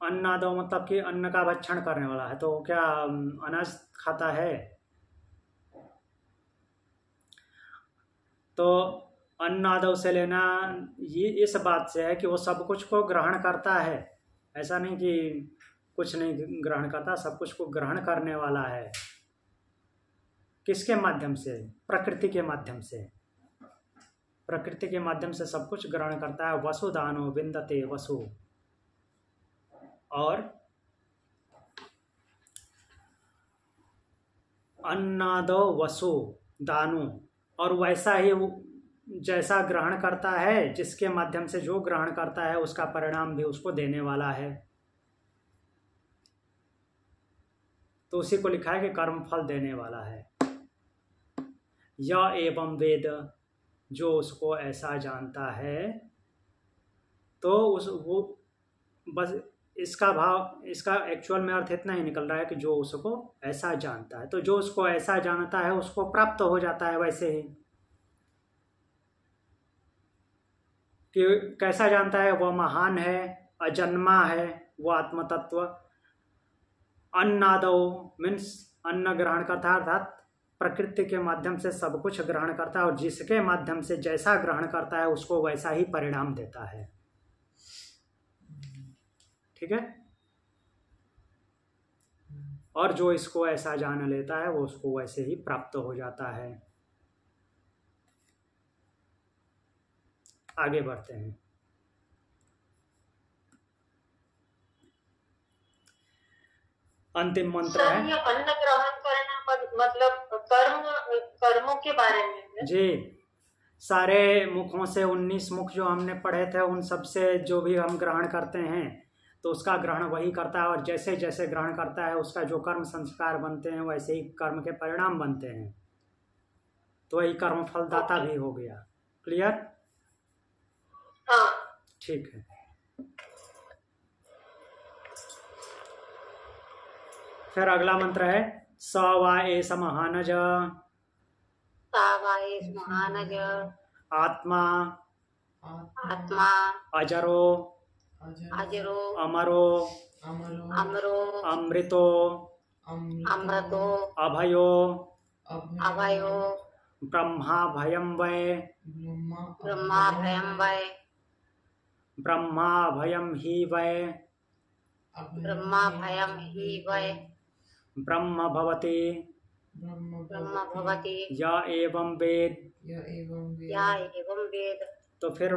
अन्नादो मतलब कि अन्न का भक्षण करने वाला है। तो क्या अनाज खाता है? तो अन्नादव से लेना ये इस बात से है कि वो सब कुछ को ग्रहण करता है, ऐसा नहीं कि कुछ नहीं ग्रहण करता, सब कुछ को ग्रहण करने वाला है। किसके माध्यम से? प्रकृति के माध्यम से। प्रकृति के माध्यम से सब कुछ ग्रहण करता है। वसुदानो विंदते वसु, और अन्नादो वसु दानो, और वैसा ही जैसा ग्रहण करता है, जिसके माध्यम से जो ग्रहण करता है उसका परिणाम भी उसको देने वाला है। तो उसी को लिखा है कि कर्म फल देने वाला है। या एवं वेद, जो उसको ऐसा जानता है, तो वो बस इसका भाव, इसका एक्चुअल में अर्थ इतना ही निकल रहा है कि जो उसको ऐसा जानता है। तो जो उसको ऐसा जानता है उसको प्राप्त हो जाता है। वैसे ही कि कैसा जानता है? वह महान है, अजन्मा है, वह आत्म तत्व। अन्नादो मीन्स अन्न ग्रहण करता है, अर्थात प्रकृति के माध्यम से सब कुछ ग्रहण करता है, और जिसके माध्यम से जैसा ग्रहण करता है उसको वैसा ही परिणाम देता है। ठीक है। और जो इसको ऐसा जान लेता है वो उसको वैसे ही प्राप्त हो जाता है। आगे बढ़ते हैं। अंतिम मंत्र सर, है ये अन्न ग्रहण करना मतलब कर्मों के बारे में है? जी। सारे मुखों से 19 मुख जो हमने पढ़े थे, उन सब से जो भी हम ग्रहण करते हैं तो उसका ग्रहण वही करता है, और जैसे जैसे ग्रहण करता है उसका जो कर्म संस्कार बनते हैं वैसे ही कर्म के परिणाम बनते हैं। तो वही कर्म फलदाता भी हो गया। क्लियर? हाँ। ठीक है। फिर अगला मंत्र है स वा एष महानज महानज आत्मा आत्मा अजरो अजरो अमरो अमरो अमृतो अमृतो अभयो अभयो ब्रह्मा भयं वै ब्रह्मा भयं वै ब्रह्मा भयं हि वै ब्रह्मा भयं हि वै ब्रह्म भवति ब्रह्म भवति य एवं वेद। या एवं वेद। तो फिर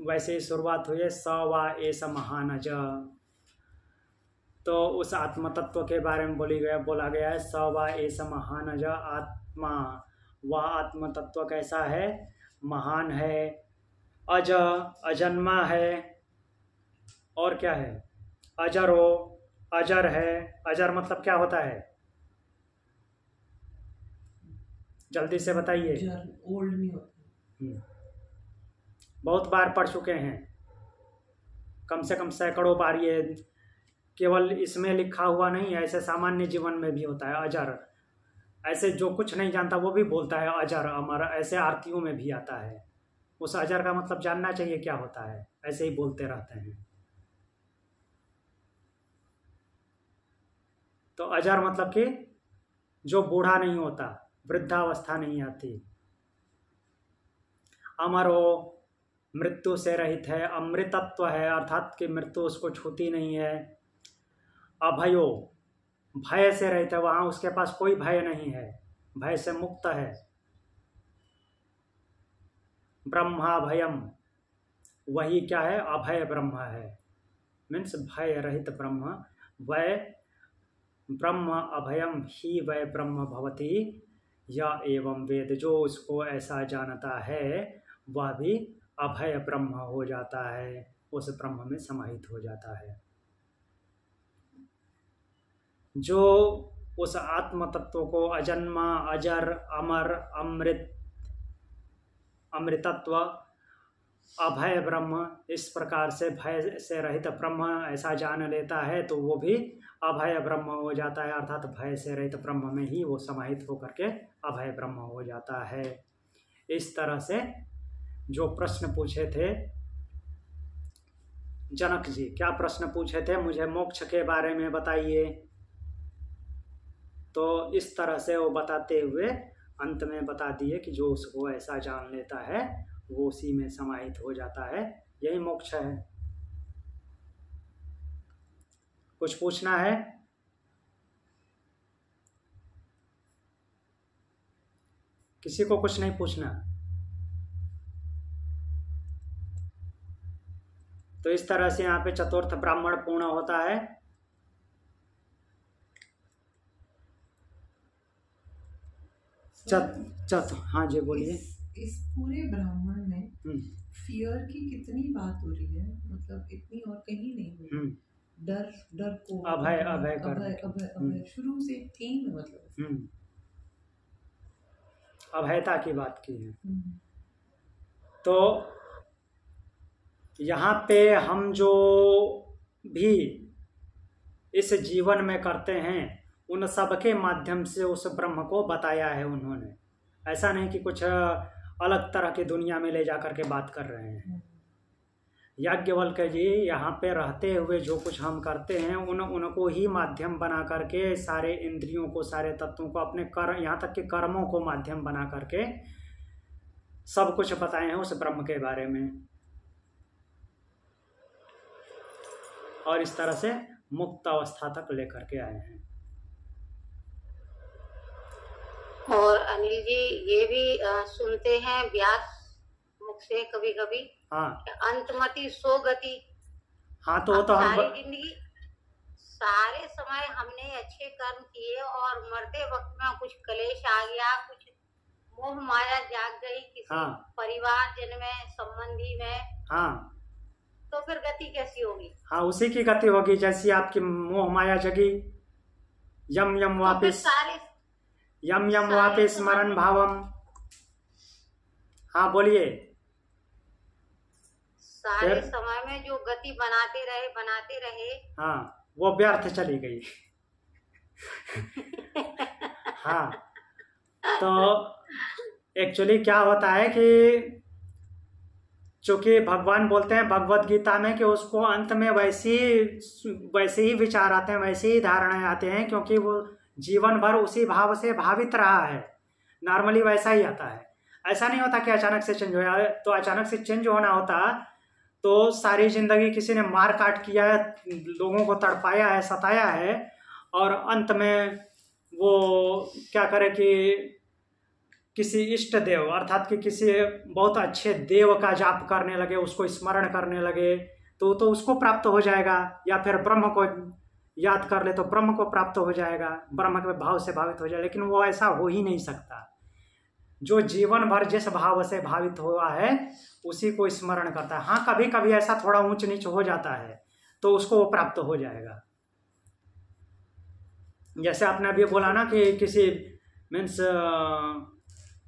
वैसे ही शुरुआत हुई है स वा एष महानज। तो उस आत्म तत्व के बारे में बोला गया है स वा एष महानज आत्मा। वह आत्म तत्व कैसा है? महान है, अजन्मा है, और क्या है? अजरो, अजर है। अजर मतलब क्या होता है? जल्दी से बताइए। ओल्ड नहीं होता। बहुत बार पढ़ चुके हैं, कम से कम सैकड़ों बार। ये केवल इसमें लिखा हुआ नहीं है, ऐसे सामान्य जीवन में भी होता है अजर। ऐसे जो कुछ नहीं जानता वो भी बोलता है अजर अमर। ऐसे आरतियों में भी आता है। उस अजर का मतलब जानना चाहिए क्या होता है, ऐसे ही बोलते रहते हैं। तो अजर मतलब कि जो बूढ़ा नहीं होता, वृद्धावस्था नहीं आती। अमरो, मृत्यु से रहित है, अमृतत्व है, अर्थात कि मृत्यु उसको छूती नहीं है। अभयो, भय से रहित है, वहां उसके पास कोई भय नहीं है, भय से मुक्त है। ब्रह्मा भयम, वही क्या है? अभय ब्रह्म है, मीन्स भय रहित ब्रह्म। वै ब्रह्म अभयम ही वै ब्रह्म भवति या एवं वेद। जो उसको ऐसा जानता है वह भी अभय ब्रह्म हो जाता है, उस ब्रह्म में समाहित हो जाता है। जो उस आत्म तत्व को अजन्मा, अजर, अमर, अमृतत्व, अभय ब्रह्म, इस प्रकार से भय से रहित ब्रह्म ऐसा जान लेता है तो वो भी अभय ब्रह्म हो जाता है, अर्थात भय से रहित ब्रह्म में ही वो समाहित होकर के अभय ब्रह्म हो जाता है। इस तरह से जो प्रश्न पूछे थे जनक जी, क्या प्रश्न पूछे थे? मुझे मोक्ष के बारे में बताइए। तो इस तरह से वो बताते हुए अंत में बता दिए कि जो उसको ऐसा जान लेता है वो उसी में समाहित हो जाता है, यही मोक्ष है। कुछ पूछना है? किसी को कुछ नहीं पूछना? तो इस तरह से यहाँ पे चतुर्थ ब्राह्मण पूर्ण होता है। हाँ जी बोलिए। इस पूरे ब्राह्मण में फियर की कितनी बात हो रही है, मतलब इतनी और कहीं नहीं हो रही। डर को अभय अभय अभय शुरू से थीम है, मतलब अभयता की बात की है। तो यहाँ पे हम जो भी इस जीवन में करते हैं उन सब के माध्यम से उस ब्रह्म को बताया है उन्होंने। ऐसा नहीं कि कुछ अलग तरह की दुनिया में ले जाकर के बात कर रहे हैं। याज्ञवल्क्य जी यहाँ पे रहते हुए जो कुछ हम करते हैं उनको ही माध्यम बना करके सारे इंद्रियों को, सारे तत्वों को, अपने कर्म, यहाँ तक कि कर्मों को माध्यम बना करके सब कुछ बताए हैं उस ब्रह्म के बारे में। और इस तरह से मुक्त अवस्था तक लेकर के आए हैं। और अनिल जी ये भी सुनते हैं व्यास मुख से कभी कभी, हाँ, अंतमति सो गति। हाँ, तो हम सारी जिंदगी, सारे समय हमने अच्छे कर्म किए और मरते वक्त में कुछ क्लेश आ गया, कुछ मोह माया जाग गई किसी परिवार जन में, संबंधी में, हाँ, तो फिर गति कैसी होगी? हाँ, उसी की गति होगी जैसी आपकी मोह माया जगी। यम यम वापिस, यम यम वापिस स्मरण भावम। हाँ बोलिए। सारे समय में जो गति बनाते रहे, हाँ, वो व्यर्थ चली गई। हाँ, तो एक्चुअली क्या होता है कि चूंकि भगवान बोलते हैं भगवत गीता में कि उसको अंत में वैसे ही विचार आते हैं, वैसे ही धारणाएं आते हैं, क्योंकि वो जीवन भर उसी भाव से भावित रहा है। नॉर्मली वैसा ही आता है। ऐसा नहीं होता कि अचानक से चेंज हो जाए। तो अचानक से चेंज होना होता तो सारी जिंदगी किसी ने मार काट किया है, लोगों को तड़पाया है, सताया है, और अंत में वो क्या करे कि किसी इष्ट देव अर्थात कि किसी बहुत अच्छे देव का जाप करने लगे, उसको स्मरण करने लगे, तो उसको प्राप्त हो जाएगा। या फिर ब्रह्म को याद कर ले तो ब्रह्म को प्राप्त हो जाएगा, ब्रह्म के भाव से भावित हो जाए। लेकिन वो ऐसा हो ही नहीं सकता। जो जीवन भर जिस भाव से भावित हुआ है उसी को स्मरण करता है। हाँ, कभी कभी ऐसा थोड़ा ऊंच नीच हो जाता है तो उसको वो प्राप्त हो जाएगा। जैसे आपने अभी बोला ना कि किसी मीन्स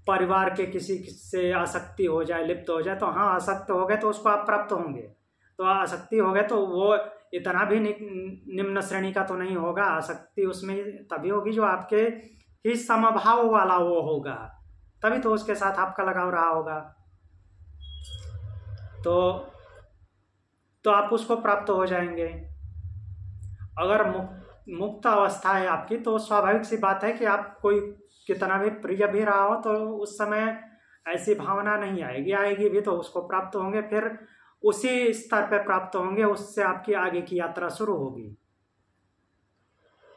परिवार के किसी से आसक्ति हो जाए, लिप्त हो जाए, तो हाँ, आसक्त हो गए तो उसको आप प्राप्त होंगे। तो आसक्ति हो गए तो वो इतना भी निम्न श्रेणी का तो नहीं होगा। आसक्ति उसमें तभी होगी जो आपके ही समभाव वाला वो होगा, तभी तो उसके साथ आपका लगाव रहा होगा। तो आप उसको प्राप्त हो जाएंगे। अगर मुक्त अवस्था है आपकी तो स्वाभाविक सी बात है कि आप कोई कितना भी प्रिय भी रहा हो तो उस समय ऐसी भावना नहीं आएगी। आएगी भी तो उसको प्राप्त होंगे, फिर उसी स्तर पे प्राप्त होंगे, उससे आपकी आगे की यात्रा शुरू होगी।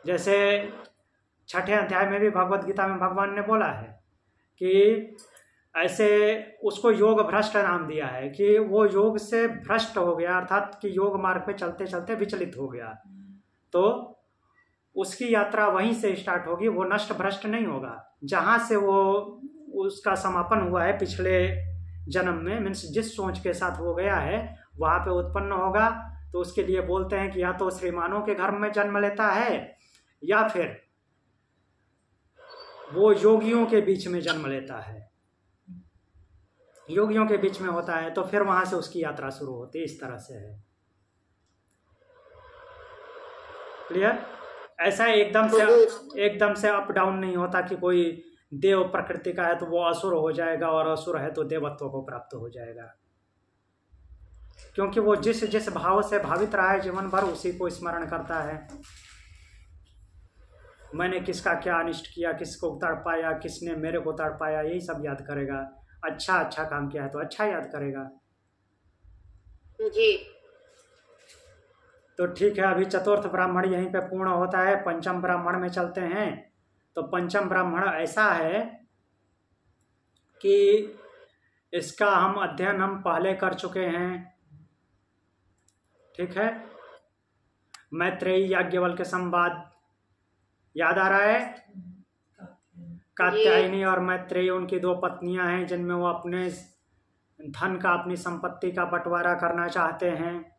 जैसे 6ठे अध्याय में भी भगवत गीता में भगवान ने बोला है कि ऐसे उसको योग भ्रष्ट नाम दिया है कि वो योग से भ्रष्ट हो गया, अर्थात कि योग मार्ग पे चलते चलते विचलित हो गया। तो उसकी यात्रा वहीं से स्टार्ट होगी, वो नष्ट भ्रष्ट नहीं होगा। जहाँ से वो उसका समापन हुआ है पिछले जन्म में, मीन्स जिस सोच के साथ वो गया है वहाँ पे उत्पन्न होगा। तो उसके लिए बोलते हैं कि या तो श्रीमानों के घर में जन्म लेता है या फिर वो योगियों के बीच में जन्म लेता है, योगियों के बीच में होता है, तो फिर वहाँ से उसकी यात्रा शुरू होती है। इस तरह से है। क्लियर? ऐसा एकदम से अप डाउन नहीं होता कि कोई देव प्रकृति का है तो वो असुर हो जाएगा और असुर है तो देवत्व को प्राप्त हो जाएगा, क्योंकि वो जिस भाव से भावित रहा है जीवन भर उसी को स्मरण करता है। मैंने किसका क्या अनिष्ट किया, किसको तड़पाया, किसने मेरे को तड़पाया, यही सब याद करेगा। अच्छा काम किया है तो अच्छा याद करेगा जी। तो ठीक है, अभी चतुर्थ ब्राह्मण यहीं पे पूर्ण होता है, पंचम ब्राह्मण में चलते हैं। तो पंचम ब्राह्मण ऐसा है कि इसका अध्ययन हम पहले कर चुके हैं। ठीक है, मैत्रेयी याज्ञवल्क्य संवाद याद आ रहा है। कात्यायनी और मैत्रेयी उनकी दो पत्नियां हैं जिनमें वो अपने धन का, अपनी संपत्ति का बंटवारा करना चाहते हैं।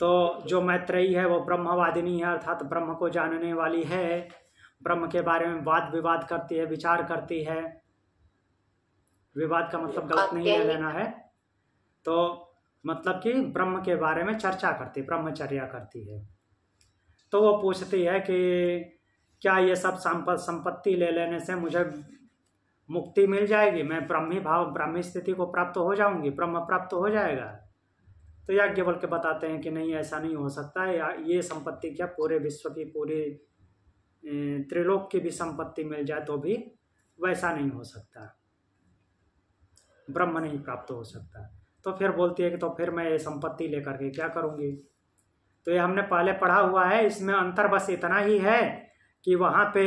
तो जो मैत्रेयी है वो ब्रह्मवादिनी है, अर्थात ब्रह्म को जानने वाली है, ब्रह्म के बारे में वाद विवाद करती है, विचार करती है। विवाद का मतलब गलत नहीं ले लेना है, तो मतलब कि ब्रह्म के बारे में चर्चा करती, ब्रह्मचर्या करती है। तो वो पूछती है कि क्या ये सब संपत्ति ले लेने से मुझे मुक्ति मिल जाएगी, मैं ब्रह्मी भाव, ब्रह्मी स्थिति को प्राप्त हो जाऊंगी, ब्रह्म प्राप्त हो जाएगा। तो याज्ञवल्क्य बताते हैं कि नहीं, ऐसा नहीं हो सकता है। ये संपत्ति क्या, पूरे विश्व की, पूरे त्रिलोक की भी संपत्ति मिल जाए तो भी वैसा नहीं हो सकता, ब्रह्म नहीं प्राप्त हो सकता। तो फिर बोलती है कि तो फिर मैं ये संपत्ति लेकर के क्या करूंगी। तो ये हमने पहले पढ़ा हुआ है, इसमें अंतर बस इतना ही है कि वहां पे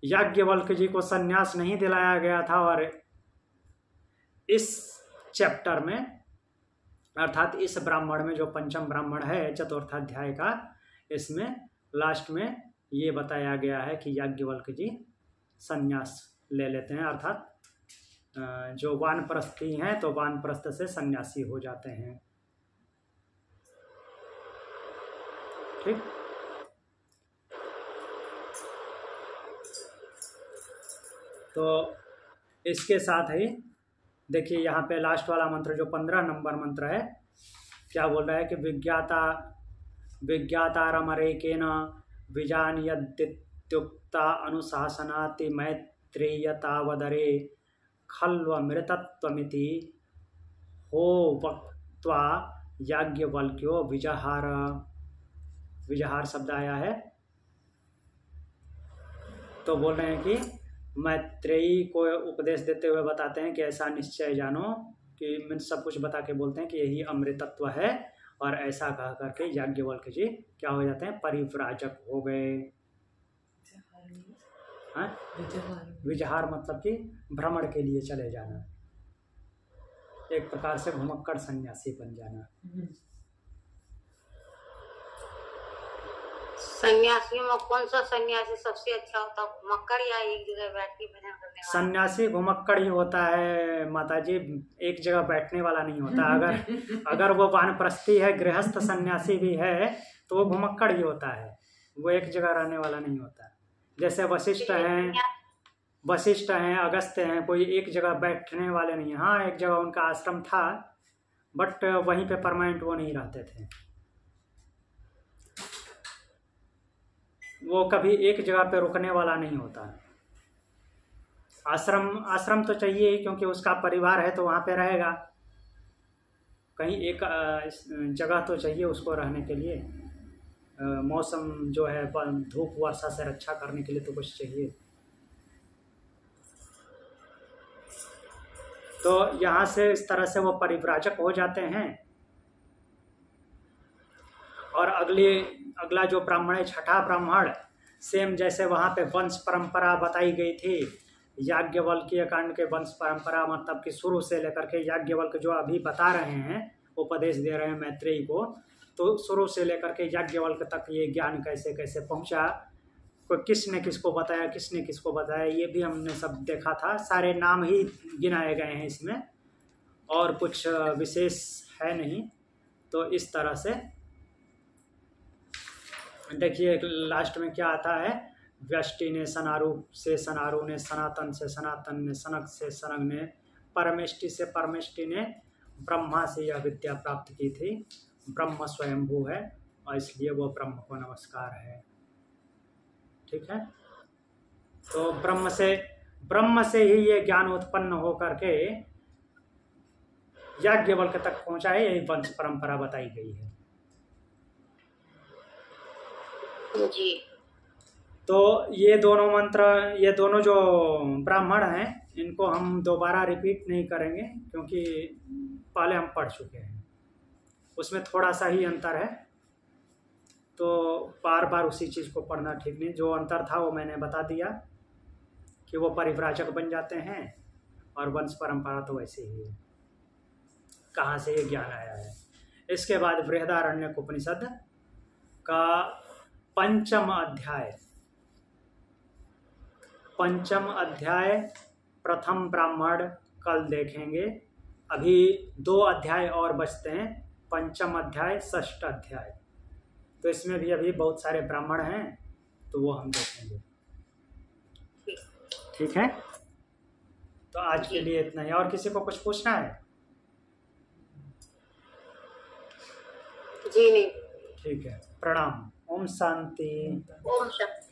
याज्ञवल्क्य जी को संन्यास नहीं दिलाया गया था, और इस चैप्टर में, अर्थात इस ब्राह्मण में, जो पंचम ब्राह्मण है चतुर्थाध्याय का, इसमें लास्ट में ये बताया गया है कि याज्ञवल्क्य जी संन्यास ले लेते हैं, अर्थात जो वानप्रस्थी हैं तो वानप्रस्थ से सन्यासी हो जाते हैं। ठीक, तो इसके साथ ही देखिए यहाँ पे लास्ट वाला मंत्र जो 15 नंबर मंत्र है, क्या बोल रहा है कि विज्ञातारमरेकेन विजानयद्युक्ता अनुशासनाति मैत्रेयतावदरे खल्वमृतत्वमिति हो वक्त्वा याज्ञवल्क्यो विजहार। विजहार शब्द आया है, तो बोल रहे हैं कि मैत्रेयी को उपदेश देते हुए बताते हैं कि ऐसा निश्चय जानो, कि सब कुछ बता के बोलते हैं कि यही अमृतत्व है, और ऐसा कह करके याज्ञवल्क्य जी क्या हो जाते हैं, परिव्राजक हो गए। विजहार मतलब कि भ्रमण के लिए चले जाना, एक प्रकार से घुमक्कड़ सन्यासी बन जाना। सन्यासियों में कौन सा सन्यासी सबसे अच्छा होता है, घुमक्कड़ या एक जगह बैठ के भजन करने वाला? सन्यासी घुमक्कड़ ही होता है माताजी, एक जगह बैठने वाला नहीं होता। अगर वो वानप्रस्थी है, गृहस्थ सन्यासी भी है, तो वो घुमक्कड़ ही होता है, वो एक जगह रहने वाला नहीं होता। जैसे वशिष्ठ हैं, अगस्त्य हैं, कोई एक जगह बैठने वाले नहीं। हाँ, एक जगह उनका आश्रम था, बट वहीं पे परमानेंट वो नहीं रहते थे, वो कभी एक जगह पे रुकने वाला नहीं होता। आश्रम तो चाहिए, क्योंकि उसका परिवार है तो वहाँ पे रहेगा, कहीं एक जगह तो चाहिए उसको रहने के लिए। मौसम जो है, धूप वर्षा से रक्षा करने के लिए तो कुछ चाहिए। तो यहाँ से इस तरह से वो परिव्राजक हो जाते हैं। और अगला जो ब्राह्मण है, छठा ब्राह्मण, सेम जैसे वहाँ पे वंश परंपरा बताई गई थी, याज्ञवल्क्य कांड के वंश परंपरा, मतलब कि शुरू से लेकर के याज्ञवल्क्य जो अभी बता रहे हैं, उपदेश दे रहे हैं मैत्रेयी को, तो शुरू से लेकर के याज्ञवल्क्य तक ये ज्ञान कैसे कैसे पहुँचा, कोई किसने किसको बताया, ये भी हमने सब देखा था। सारे नाम ही गिनाए गए हैं इसमें, और कुछ विशेष है नहीं। तो इस तरह से देखिए लास्ट में क्या आता है, व्यष्टि ने सनारू से सनारू ने, सनातन से सनातन ने, सनक से सनक ने, परमेष्टि से परमेष्टि ने ब्रह्मा से यह विद्या प्राप्त की थी। ब्रह्म स्वयंभू है और इसलिए वो ब्रह्म को नमस्कार है। ठीक है, तो ब्रह्म से ही ये ज्ञान उत्पन्न हो करके याज्ञवल्क्य तक पहुंचा है, यही वंश परंपरा बताई गई है। जी। तो ये दोनों मंत्र, ये दोनों जो ब्राह्मण हैं, इनको हम दोबारा रिपीट नहीं करेंगे क्योंकि पहले हम पढ़ चुके हैं, उसमें थोड़ा सा ही अंतर है, तो बार बार उसी चीज़ को पढ़ना ठीक नहीं। जो अंतर था वो मैंने बता दिया कि वो परिव्राजक बन जाते हैं और वंश परंपरा तो वैसे ही है, कहाँ से ये ज्ञान आया है। इसके बाद बृहदारण्यक उपनिषद का पंचम अध्याय प्रथम ब्राह्मण कल देखेंगे। अभी 2 अध्याय और बचते हैं, पंचम अध्याय, षष्ठ अध्याय, तो इसमें भी अभी बहुत सारे ब्राह्मण हैं, तो वो हम देखेंगे। ठीक है, तो आज के लिए इतना ही। और किसी को कुछ पूछना है? जी नहीं। ठीक है, प्रणाम। ओम शांति। ओम शांति।